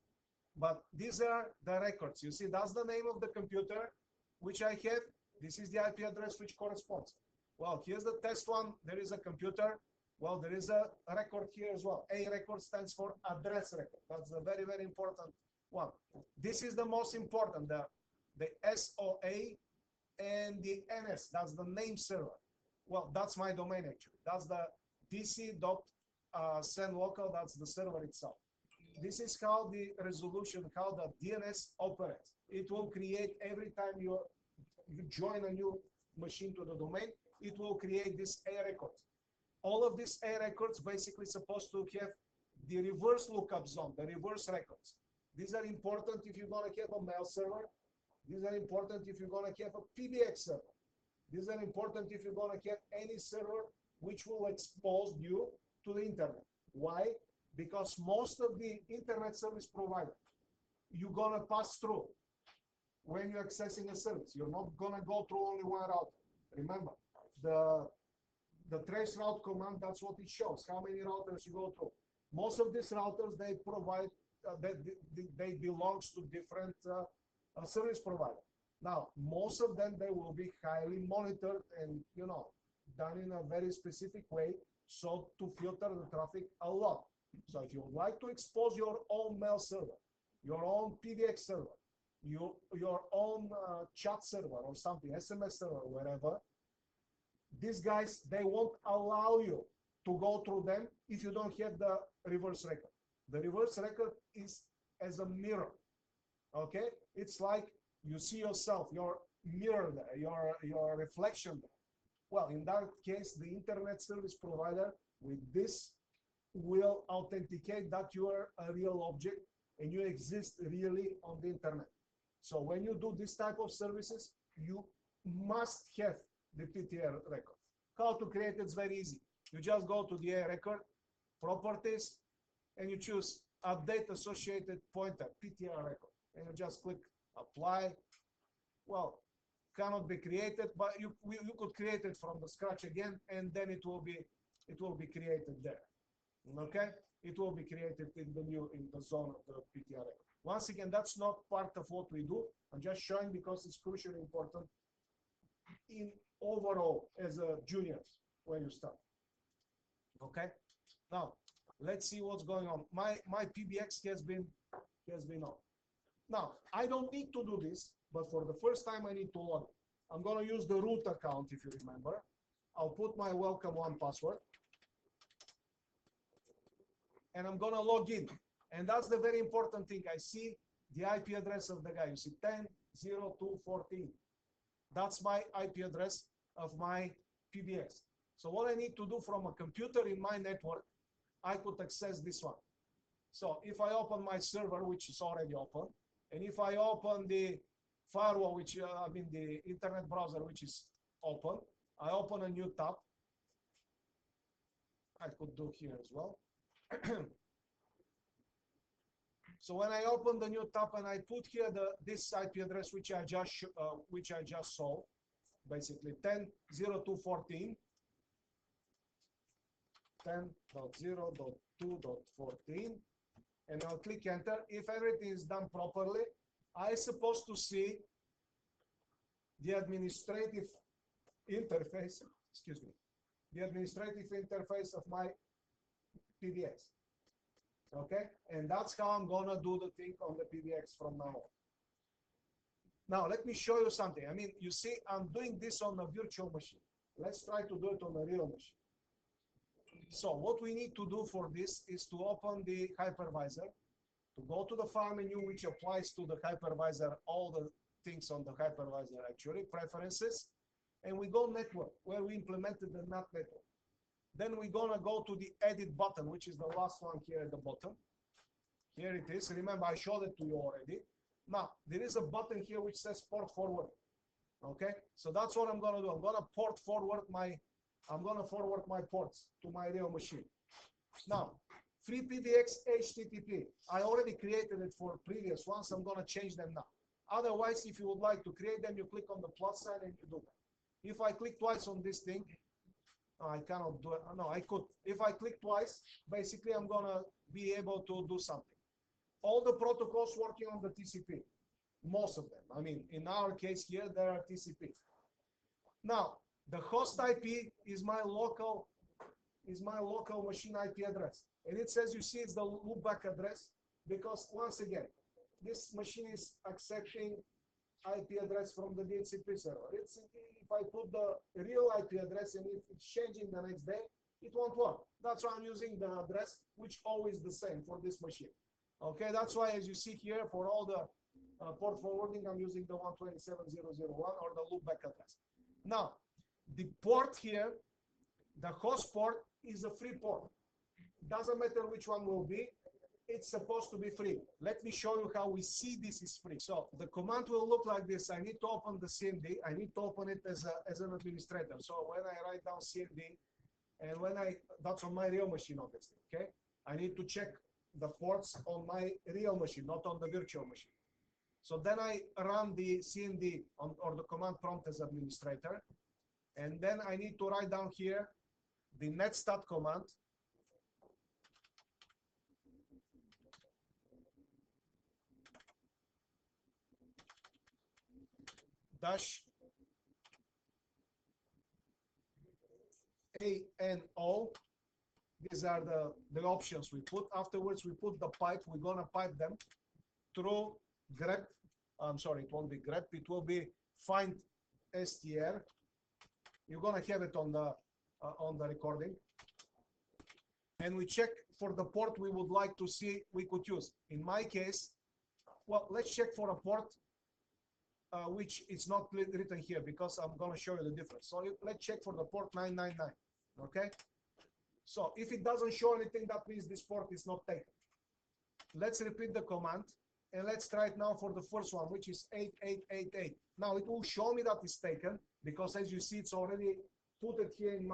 but these are the records. You see, that's the name of the computer which I have. This is the IP address which corresponds. Well, here's the test one. There is a computer. Well, there is a record here as well. A record stands for address record. That's a very, very important one. This is the most important, the SOA and the NS. That's the name server. Well, that's my domain actually. That's the dc.sendlocal. That's the server itself. This is how the resolution, how the DNS operates. It will create every time you join a new machine to the domain, it will create this A record. All of these A records basically supposed to have the reverse lookup zone, the reverse records. These are important if you're going to have a mail server. These are important if you're going to have a PBX server. These are important if you're going to have any server which will expose you to the internet. Why? Because most of the internet service providers, you're going to pass through. when you're accessing a service. You're not gonna go through only one router. Remember, the trace route command, that's what it shows, how many routers you go through. Most of these routers, they provide, they belongs to different service provider. Now, most of them, they will be highly monitored and, you know, done in a very specific way, so to filter the traffic a lot. So if you would like to expose your own mail server, your own PBX server, your own chat server or something, SMS server, wherever, these guys, they won't allow you to go through them if you don't have the reverse record. The reverse record is as a mirror, okay? It's like you see yourself, your mirror there, your reflection there. Well, in that case, the internet service provider with this will authenticate that you are a real object and you exist really on the internet. So when you do this type of services, you must have the PTR record. How to create it's very easy. You just go to the record, properties, and you choose update associated pointer, PTR record. And you just click apply. Well, cannot be created, but you could create it from the scratch again, and then it will be created there. Okay, it will be created in the zone of the PTR record. Once again, that's not part of what we do. I'm just showing because it's crucially important in overall as a junior when you start. Okay, now let's see what's going on. My PBX has been on. Now I don't need to do this, but for the first time I need to log in. I'm going to use the root account, if you remember. I'll put my welcome one password, and I'm going to log in. And that's the very important thing. I see the IP address of the guy. You see 10.02.14. That's my IP address of my PBX. So what I need to do from a computer in my network, I could access this one. So if I open my server, which is already open, and if I open the firewall, which I mean the internet browser, which is open, I open a new tab. I could do here as well. So when I open the new tab and I put here this IP address which I just saw, basically 10.02.14, 10.0.2.14, and I'll click enter. If everything is done properly, I'm supposed to see the administrative interface, excuse me, the administrative interface of my PBX. Okay, and that's how I'm gonna do the thing on the PBX from now on. Now let me show you something. I mean, you see, I'm doing this on a virtual machine. Let's try to do it on a real machine. So what we need to do for this is to open the hypervisor, to go to the file menu, which applies to the hypervisor, all the things on the hypervisor actually, preferences, and we go network, where we implemented the NAT network. Then we're gonna go to the edit button, which is the last one here at the bottom. Here it is. Remember, I showed it to you already. Now, there is a button here which says port forward. Okay, so that's what I'm gonna do. I'm gonna forward my ports to my real machine. Now, freepbx HTTP. I already created it for previous ones. I'm gonna change them now. Otherwise, if you would like to create them, you click on the plus sign and you do that. If I click twice on this thing, I cannot do it. No, I could. If I click twice, basically I'm gonna be able to do something. All the protocols working on the TCP, most of them. I mean, in our case here, there are TCP. Now, the host IP is my local machine IP address, and it says, you see, it's the loopback address because once again, this machine is accepting IP address from the DHCP server. If I put the real IP address and if it's changing the next day, it won't work. That's why I'm using the address, which always the same for this machine. Okay, that's why as you see here, for all the port forwarding, I'm using the 127.0.0.1 or the loopback address. Now, the port here, the host port is a free port. Doesn't matter which one will be, it's supposed to be free. Let me show you how we see this is free. So the command will look like this. I need to open the CMD. I need to open it as an administrator. So when I write down CMD, and that's on my real machine, obviously, okay? I need to check the ports on my real machine, not on the virtual machine. So then I run the cmd or the command prompt as administrator, and then I need to write down here the netstat command, dash ANO. These are the options we put. Afterwards, we put the pipe. We're gonna pipe them through grep. I'm sorry, it won't be grep. It will be find str. You're gonna have it on the recording, and we check for the port we would like to see we could use. In my case, well, let's check for a port which is not written here because I'm gonna show you the difference. So let's check for the port 999. Okay. So if it doesn't show anything, that means this port is not taken. Let's repeat the command, and let's try it now for the first one, which is 8888. Now it will show me that it's taken because, as you see, it's already put it here in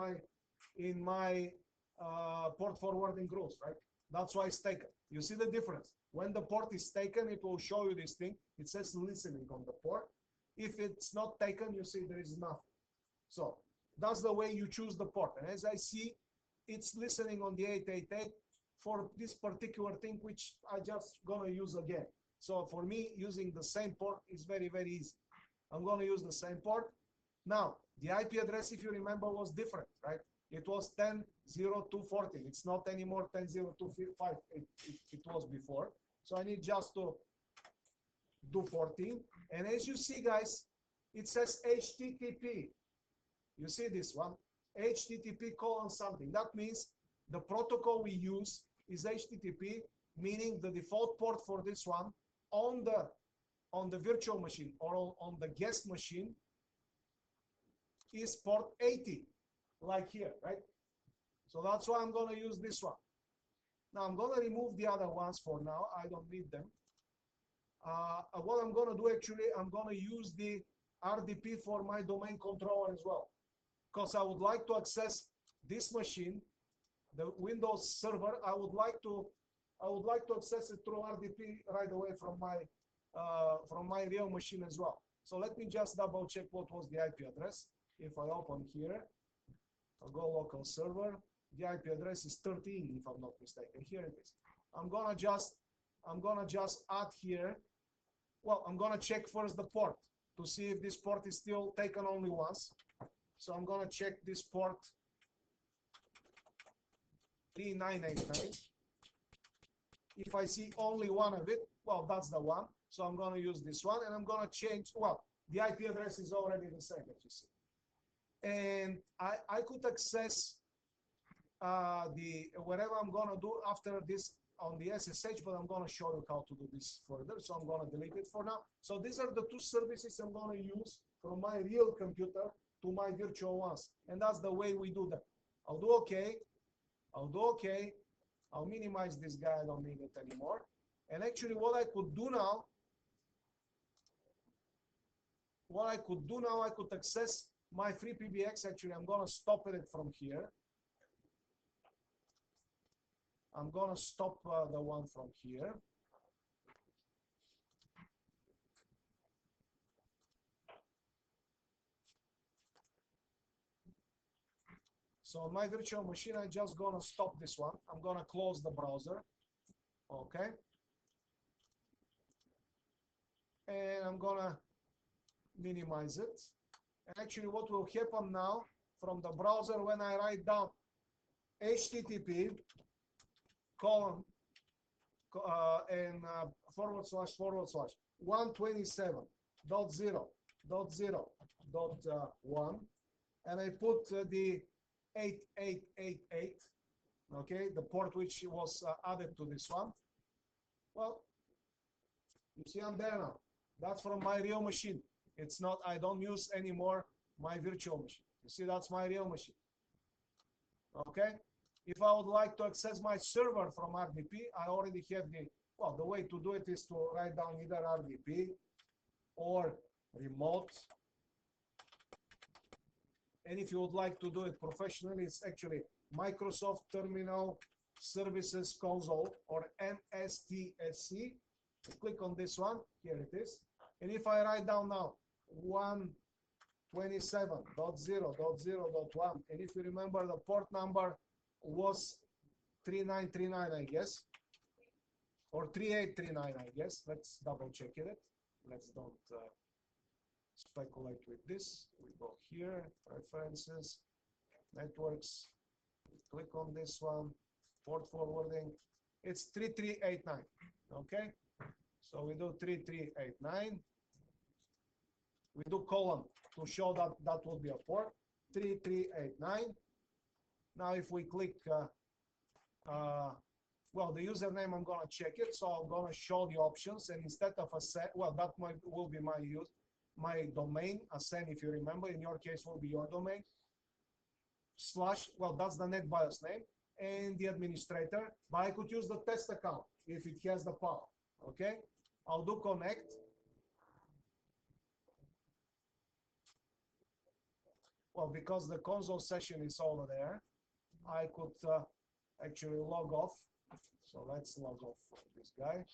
my port forwarding rules, right? That's why it's taken. You see the difference. When the port is taken, it will show you this thing. It says listening on the port. If it's not taken, you see there is nothing. So that's the way you choose the port. And as I see, it's listening on the 888 for this particular thing, which I just gonna use again. So for me, using the same port is very, very easy. I'm gonna use the same port. Now, the IP address, if you remember, was different, right? It was 10.02.14. It's not anymore 10.02.5. It was before. So I need just to do 14. And as you see, guys, it says HTTP. You see this one? HTTP colon something. That means the protocol we use is HTTP, meaning the default port for this one on the virtual machine or on the guest machine is port 80, like here, right? So that's why I'm going to use this one. Now I'm going to remove the other ones for now. I don't need them. What I'm going to do, actually, I'm going to use the RDP for my domain controller as well, because I would like to access this machine, the Windows server. I would like to access it through RDP right away from my real machine as well. So let me just double check what was the IP address. If I open here, I'll go local server. The IP address is 13, if I'm not mistaken. Here it is. I'm gonna just add here. Well, I'm gonna check first the port to see if this port is still taken only once. So I'm gonna check this port 3989. If I see only one of it, well, that's the one. So I'm gonna use this one, and I'm gonna change. Well, the IP address is already the same, as you see. And I could access whatever I'm gonna do after this on the SSH, but I'm gonna show you how to do this further. So I'm gonna delete it for now. So these are the two services I'm gonna use from my real computer to my virtual ones, and that's the way we do that. I'll do OK. I'll do OK. I'll minimize this guy. I don't need it anymore. And actually, what I could do now, I could access my freepbx. Actually, I'm gonna stop it from here. I'm gonna stop the one from here. So on my virtual machine, I'm just gonna stop this one. I'm gonna close the browser. Okay. And I'm gonna minimize it. And actually, what will happen now from the browser when I write down HTTP colon and / 127.0.0.1, and I put the 8888, okay, the port which was added to this one. Well, you see I'm there now. That's from my real machine. It's not, I don't use anymore my virtual machine. You see, that's my real machine. Okay. If I would like to access my server from RDP, I already have the way to do it is to write down either RDP or remote. And if you would like to do it professionally, it's actually Microsoft Terminal Services Console, or MSTSC. Click on this one. Here it is. And if I write down now 127.0.0.1, and if you remember the port number was 3939, I guess, or 3839, I guess. Let's double check it. Let's don't speculate with this. We go here, preferences, networks, click on this one, port forwarding. It's 3389. Okay, so we do 3389. We do colon to show that that will be a port, 3389. Now if we click well, the username, I'm gonna check it, so I'm gonna show the options, and instead of ASEN, well, that will be my domain. ASEN, if you remember, in your case will be your domain. Slash, well, that's the NetBIOS name, and the administrator, but I could use the test account if it has the power. Okay, I'll do connect. Well, because the console session is over there, I could actually log off. So let's log off this guy.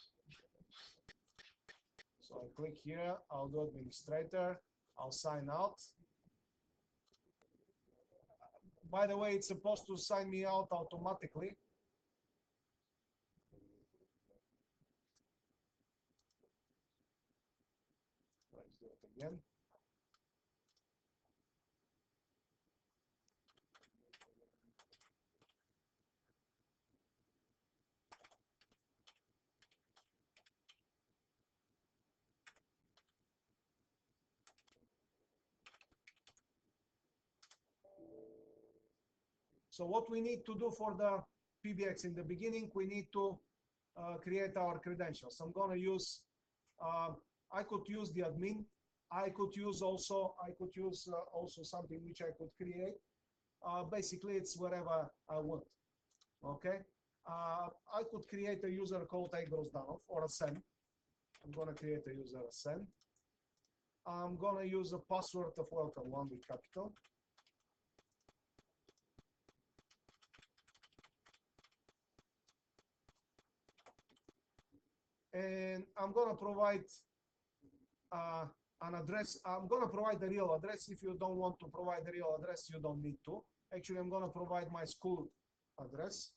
So I click here, I'll do administrator, I'll sign out. By the way, it's supposed to sign me out automatically. Let's do it again. So what we need to do for the PBX in the beginning, we need to create our credentials. I'm going to use, I could use the admin. I could use also something which I could create. Basically, it's whatever I want. Okay. I could create a user called Grozdanov or a SEN. I'm going to create a user SEN. I'm going to use a password of welcome one with capital. And I'm going to provide an address. I'm going to provide the real address. If you don't want to provide the real address, you don't need to. Actually, I'm going to provide my school address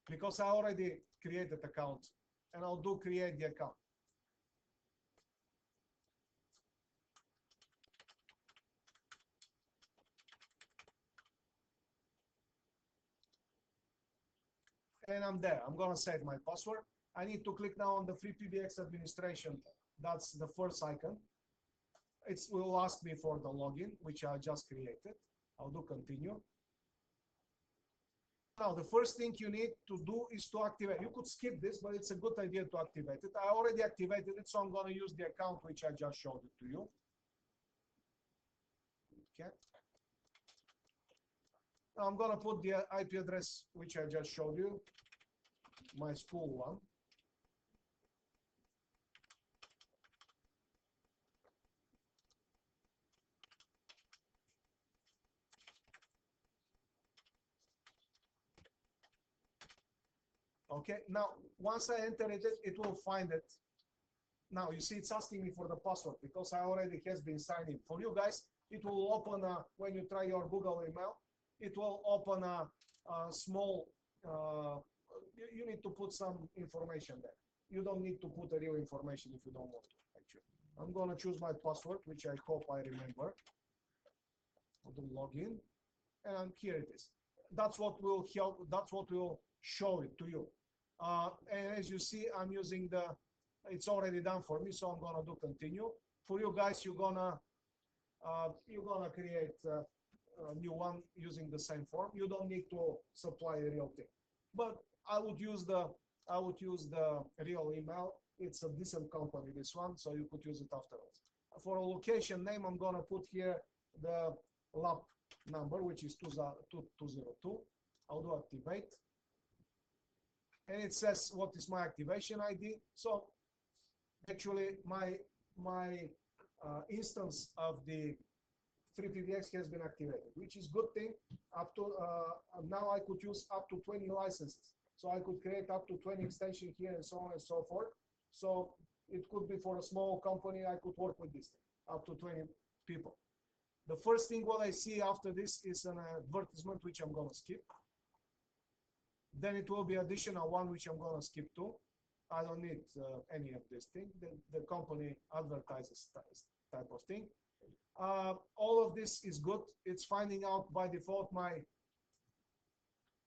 because I already created account, and I'll do create the account. And I'm there. I'm going to set my password. I need to click now on the freepbx administration. That's the first icon. It will ask me for the login, which I just created. I'll do continue. Now, the first thing you need to do is to activate. You could skip this, but it's a good idea to activate it. I already activated it, so I'm going to use the account which I just showed it to you. Okay. Now I'm going to put the IP address which I just showed you, my school one. Okay, now once I enter it, it will find it. Now you see it's asking me for the password because I already has been signed in. For you guys, it will open when you try your Google email, it will open a small, you need to put some information there. You don't need to put the real information if you don't want to, actually. I'm going to choose my password, which I hope I remember. I'll do login, and here it is. That's what will help, that's what will show it to you. And as you see, I'm using it's already done for me, so I'm gonna do continue. For you guys, you're gonna create a new one using the same form. You don't need to supply a real thing, but I would use the real email. It's a decent company, this one, so you could use it afterwards. For a location name, I'm gonna put here the lab number, which is 202. I'll do activate. And it says what is my activation ID. So actually my instance of the freepbx has been activated, which is good thing. Up to now I could use up to 20 licenses. So I could create up to 20 extensions here and so on and so forth. So it could be for a small company, I could work with this up to 20 people. The first thing what I see after this is an advertisement which I'm going to skip. Then it will be additional one which I'm going to skip too. I don't need any of this thing. The company advertises type of thing. All of this is good. It's finding out by default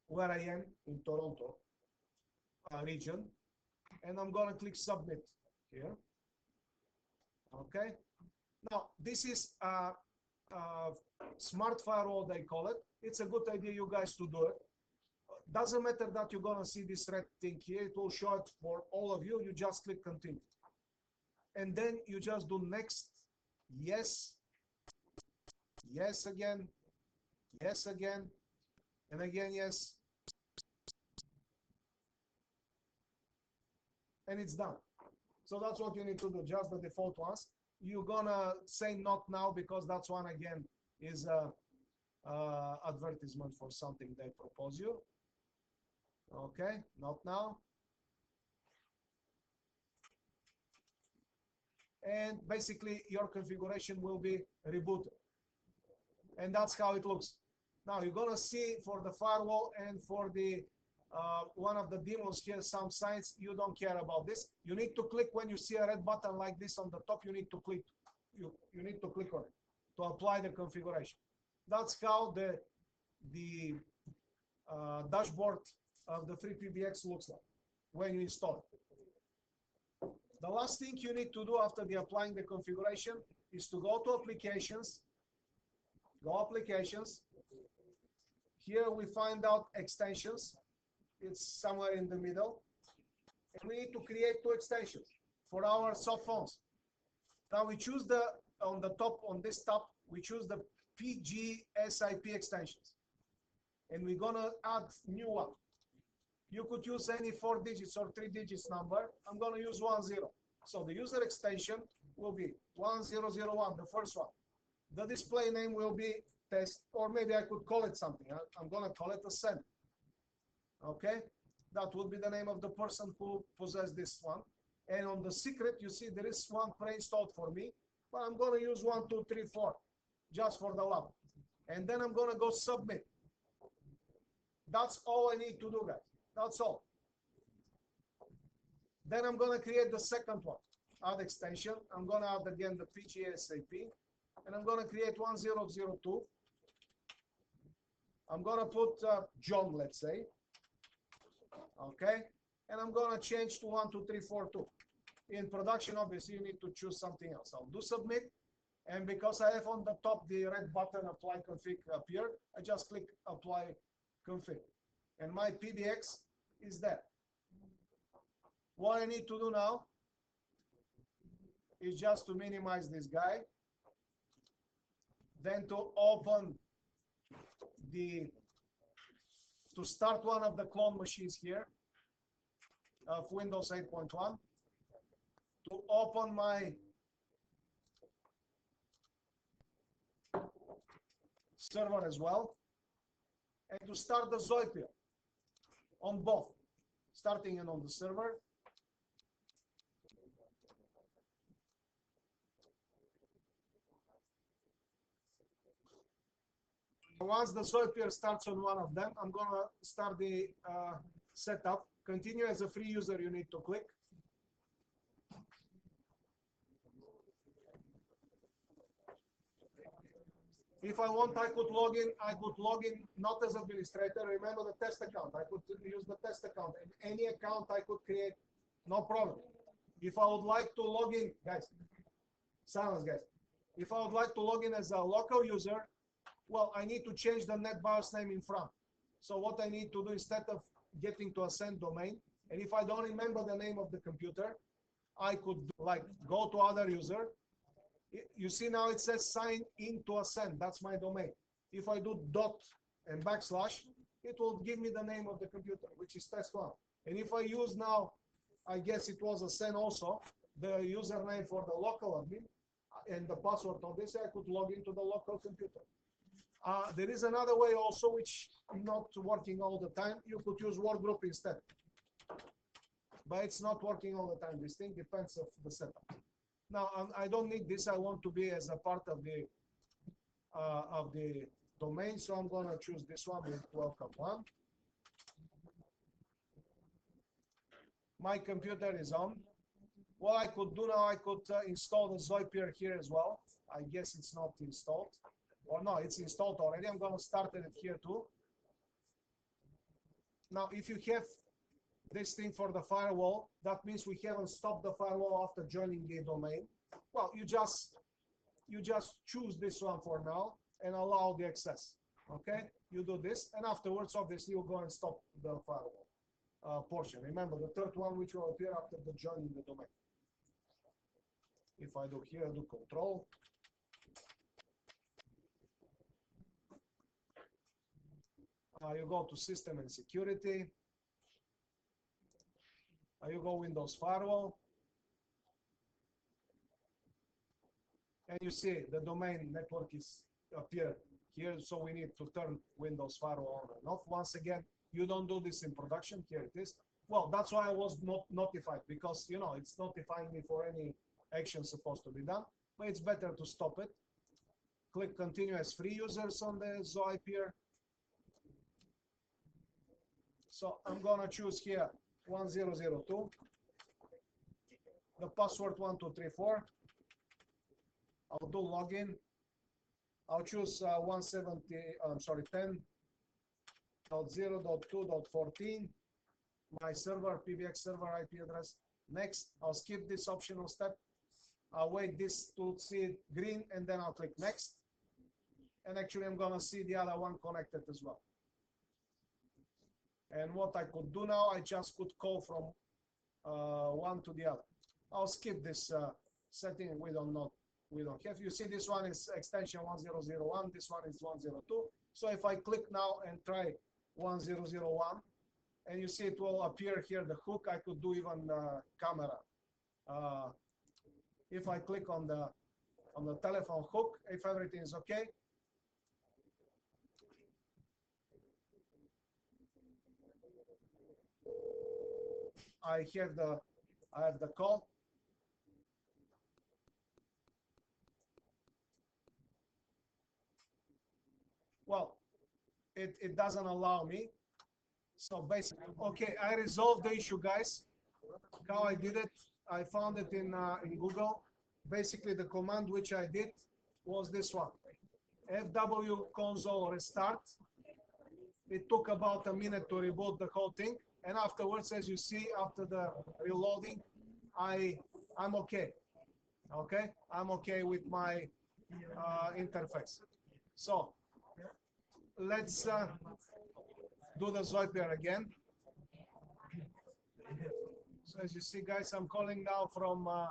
where I am in Toronto region, and I'm going to click submit here. Okay. Now this is smart firewall, they call it. It's a good idea, you guys, to do it. Doesn't matter that you're gonna see this red thing here. It will show it for all of you. You just click continue, and then you just do next, yes, yes again, and again yes, and it's done. So that's what you need to do, just the default ones. You're gonna say not now because that's one again is a advertisement for something they propose you. Okay, not now. And basically your configuration will be rebooted. And that's how it looks. Now you're gonna see for the firewall and for the one of the demos here some signs. You don't care about this. You need to click when you see a red button like this on the top. You need to click. You need to click on it to apply the configuration. That's how the dashboard of the freepbx looks like when you install it. The last thing you need to do after applying the configuration is to go to applications. Go applications. Here we find out extensions. It's somewhere in the middle. And we need to create 2 extensions for our soft phones. Now we choose on the top, on this tab, we choose the PGSIP extensions. And we're gonna add new one. You could use any 4 digits or 3 digits number. I'm gonna use 10. So the user extension will be 1001, the first one. The display name will be test, or maybe I could call it something. I'm gonna call it a send. Okay, that would be the name of the person who possessed this one. And on the secret, you see there is one pre-installed for me, but I'm gonna use 1, 2, 3, 4, just for the lab. And then I'm gonna go submit. That's all I need to do, guys. That's all. Then I'm gonna create the second one, add extension. I'm gonna add again the PGSAP, and I'm gonna create 1002. I'm gonna put John, let's say. Okay, and I'm gonna change to 1234.2. In production, obviously, you need to choose something else. I'll do submit, and because I have on the top the red button apply config appear, I just click apply config, and my PBX is there. What I need to do now is just to minimize this guy, then to open to start one of the clone machines here of Windows 8.1, to open my server as well, and to start the Zoiper on both, starting and on the server. Once the Zoiper starts on one of them, I'm gonna start the setup. Continue as a free user, you need to click. If I want, I could log in. I could log in not as administrator. Remember the test account. I could use the test account. And any account I could create, no problem. If I would like to log in, guys, silence, guys. If I would like to log in as a local user, well, I need to change the NetBIOS name in front. So what I need to do, instead of getting to a send domain, and if I don't remember the name of the computer, I could go to other user. You see now it says sign into Ascend. That's my domain. If I do dot and backslash, it will give me the name of the computer, which is test1. And if I use now, I guess it was Ascend also, the username for the local admin and the password on this, I could log into the local computer. There is another way also which not working all the time. You could use workgroup instead, but it's not working all the time. This thing depends of the setup. Now I don't need this. I want to be as a part of the domain, so I'm gonna choose this one with welcome one. My computer is on. What I could do now, I could install the Zapier here as well. I guess it's not installed. Or no, it's installed already. I'm going to start it here too. Now, if you have this thing for the firewall, that means we haven't stopped the firewall after joining the domain. Well, you just choose this one for now and allow the access. Okay, you do this, and afterwards, obviously, you go and stop the firewall portion. Remember, the third one which will appear after the joining the domain. If I do here, I do control. You go to System and Security. You go Windows Firewall. And you see the domain network is appear here, so we need to turn Windows Firewall on and off. Once again, you don't do this in production. Here it is. Well, that's why I was not notified, because you know it's notifying me for any action supposed to be done, but it's better to stop it. Click Continue as free users on the Zapier. So I'm gonna choose here 1002, the password 1234. I'll do login. I'll choose 10.0.2.14, my server, PBX server IP address. Next, I'll skip this optional step. I'll wait this to see green, and then I'll click next. And actually, I'm gonna see the other one connected as well. And what I could do now, I just could call from one to the other. I'll skip this setting. We don't have. You see, this one is extension 1001. This one is 102. So if I click now and try 1001, and you see it will appear here the hook. I could do even camera. If I click on the telephone hook, if everything is okay. I have the call. Well, it doesn't allow me. So basically, okay, I resolved the issue, guys. How I did it, I found it in Google. Basically, the command which I did was this one: FW console restart. It took about a minute to reboot the whole thing, and afterwards, as you see, after the reloading, I'm okay. Okay, I'm okay with my interface. So let's do the Zapier again. So as you see, guys, I'm calling now from my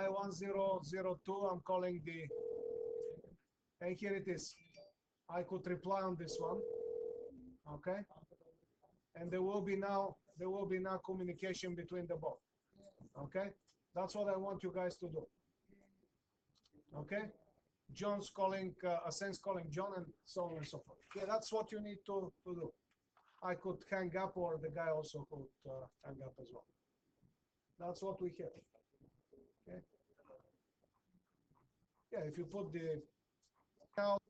1002. I'm calling the, and here it is. I could reply on this one, okay? And there will be now communication between the both, okay? That's what I want you guys to do, okay? John's calling, Ascent's calling John, and so on and so forth. Yeah, that's what you need to do. I could hang up, or the guy also could hang up as well. That's what we have. Okay. Yeah, if you put the out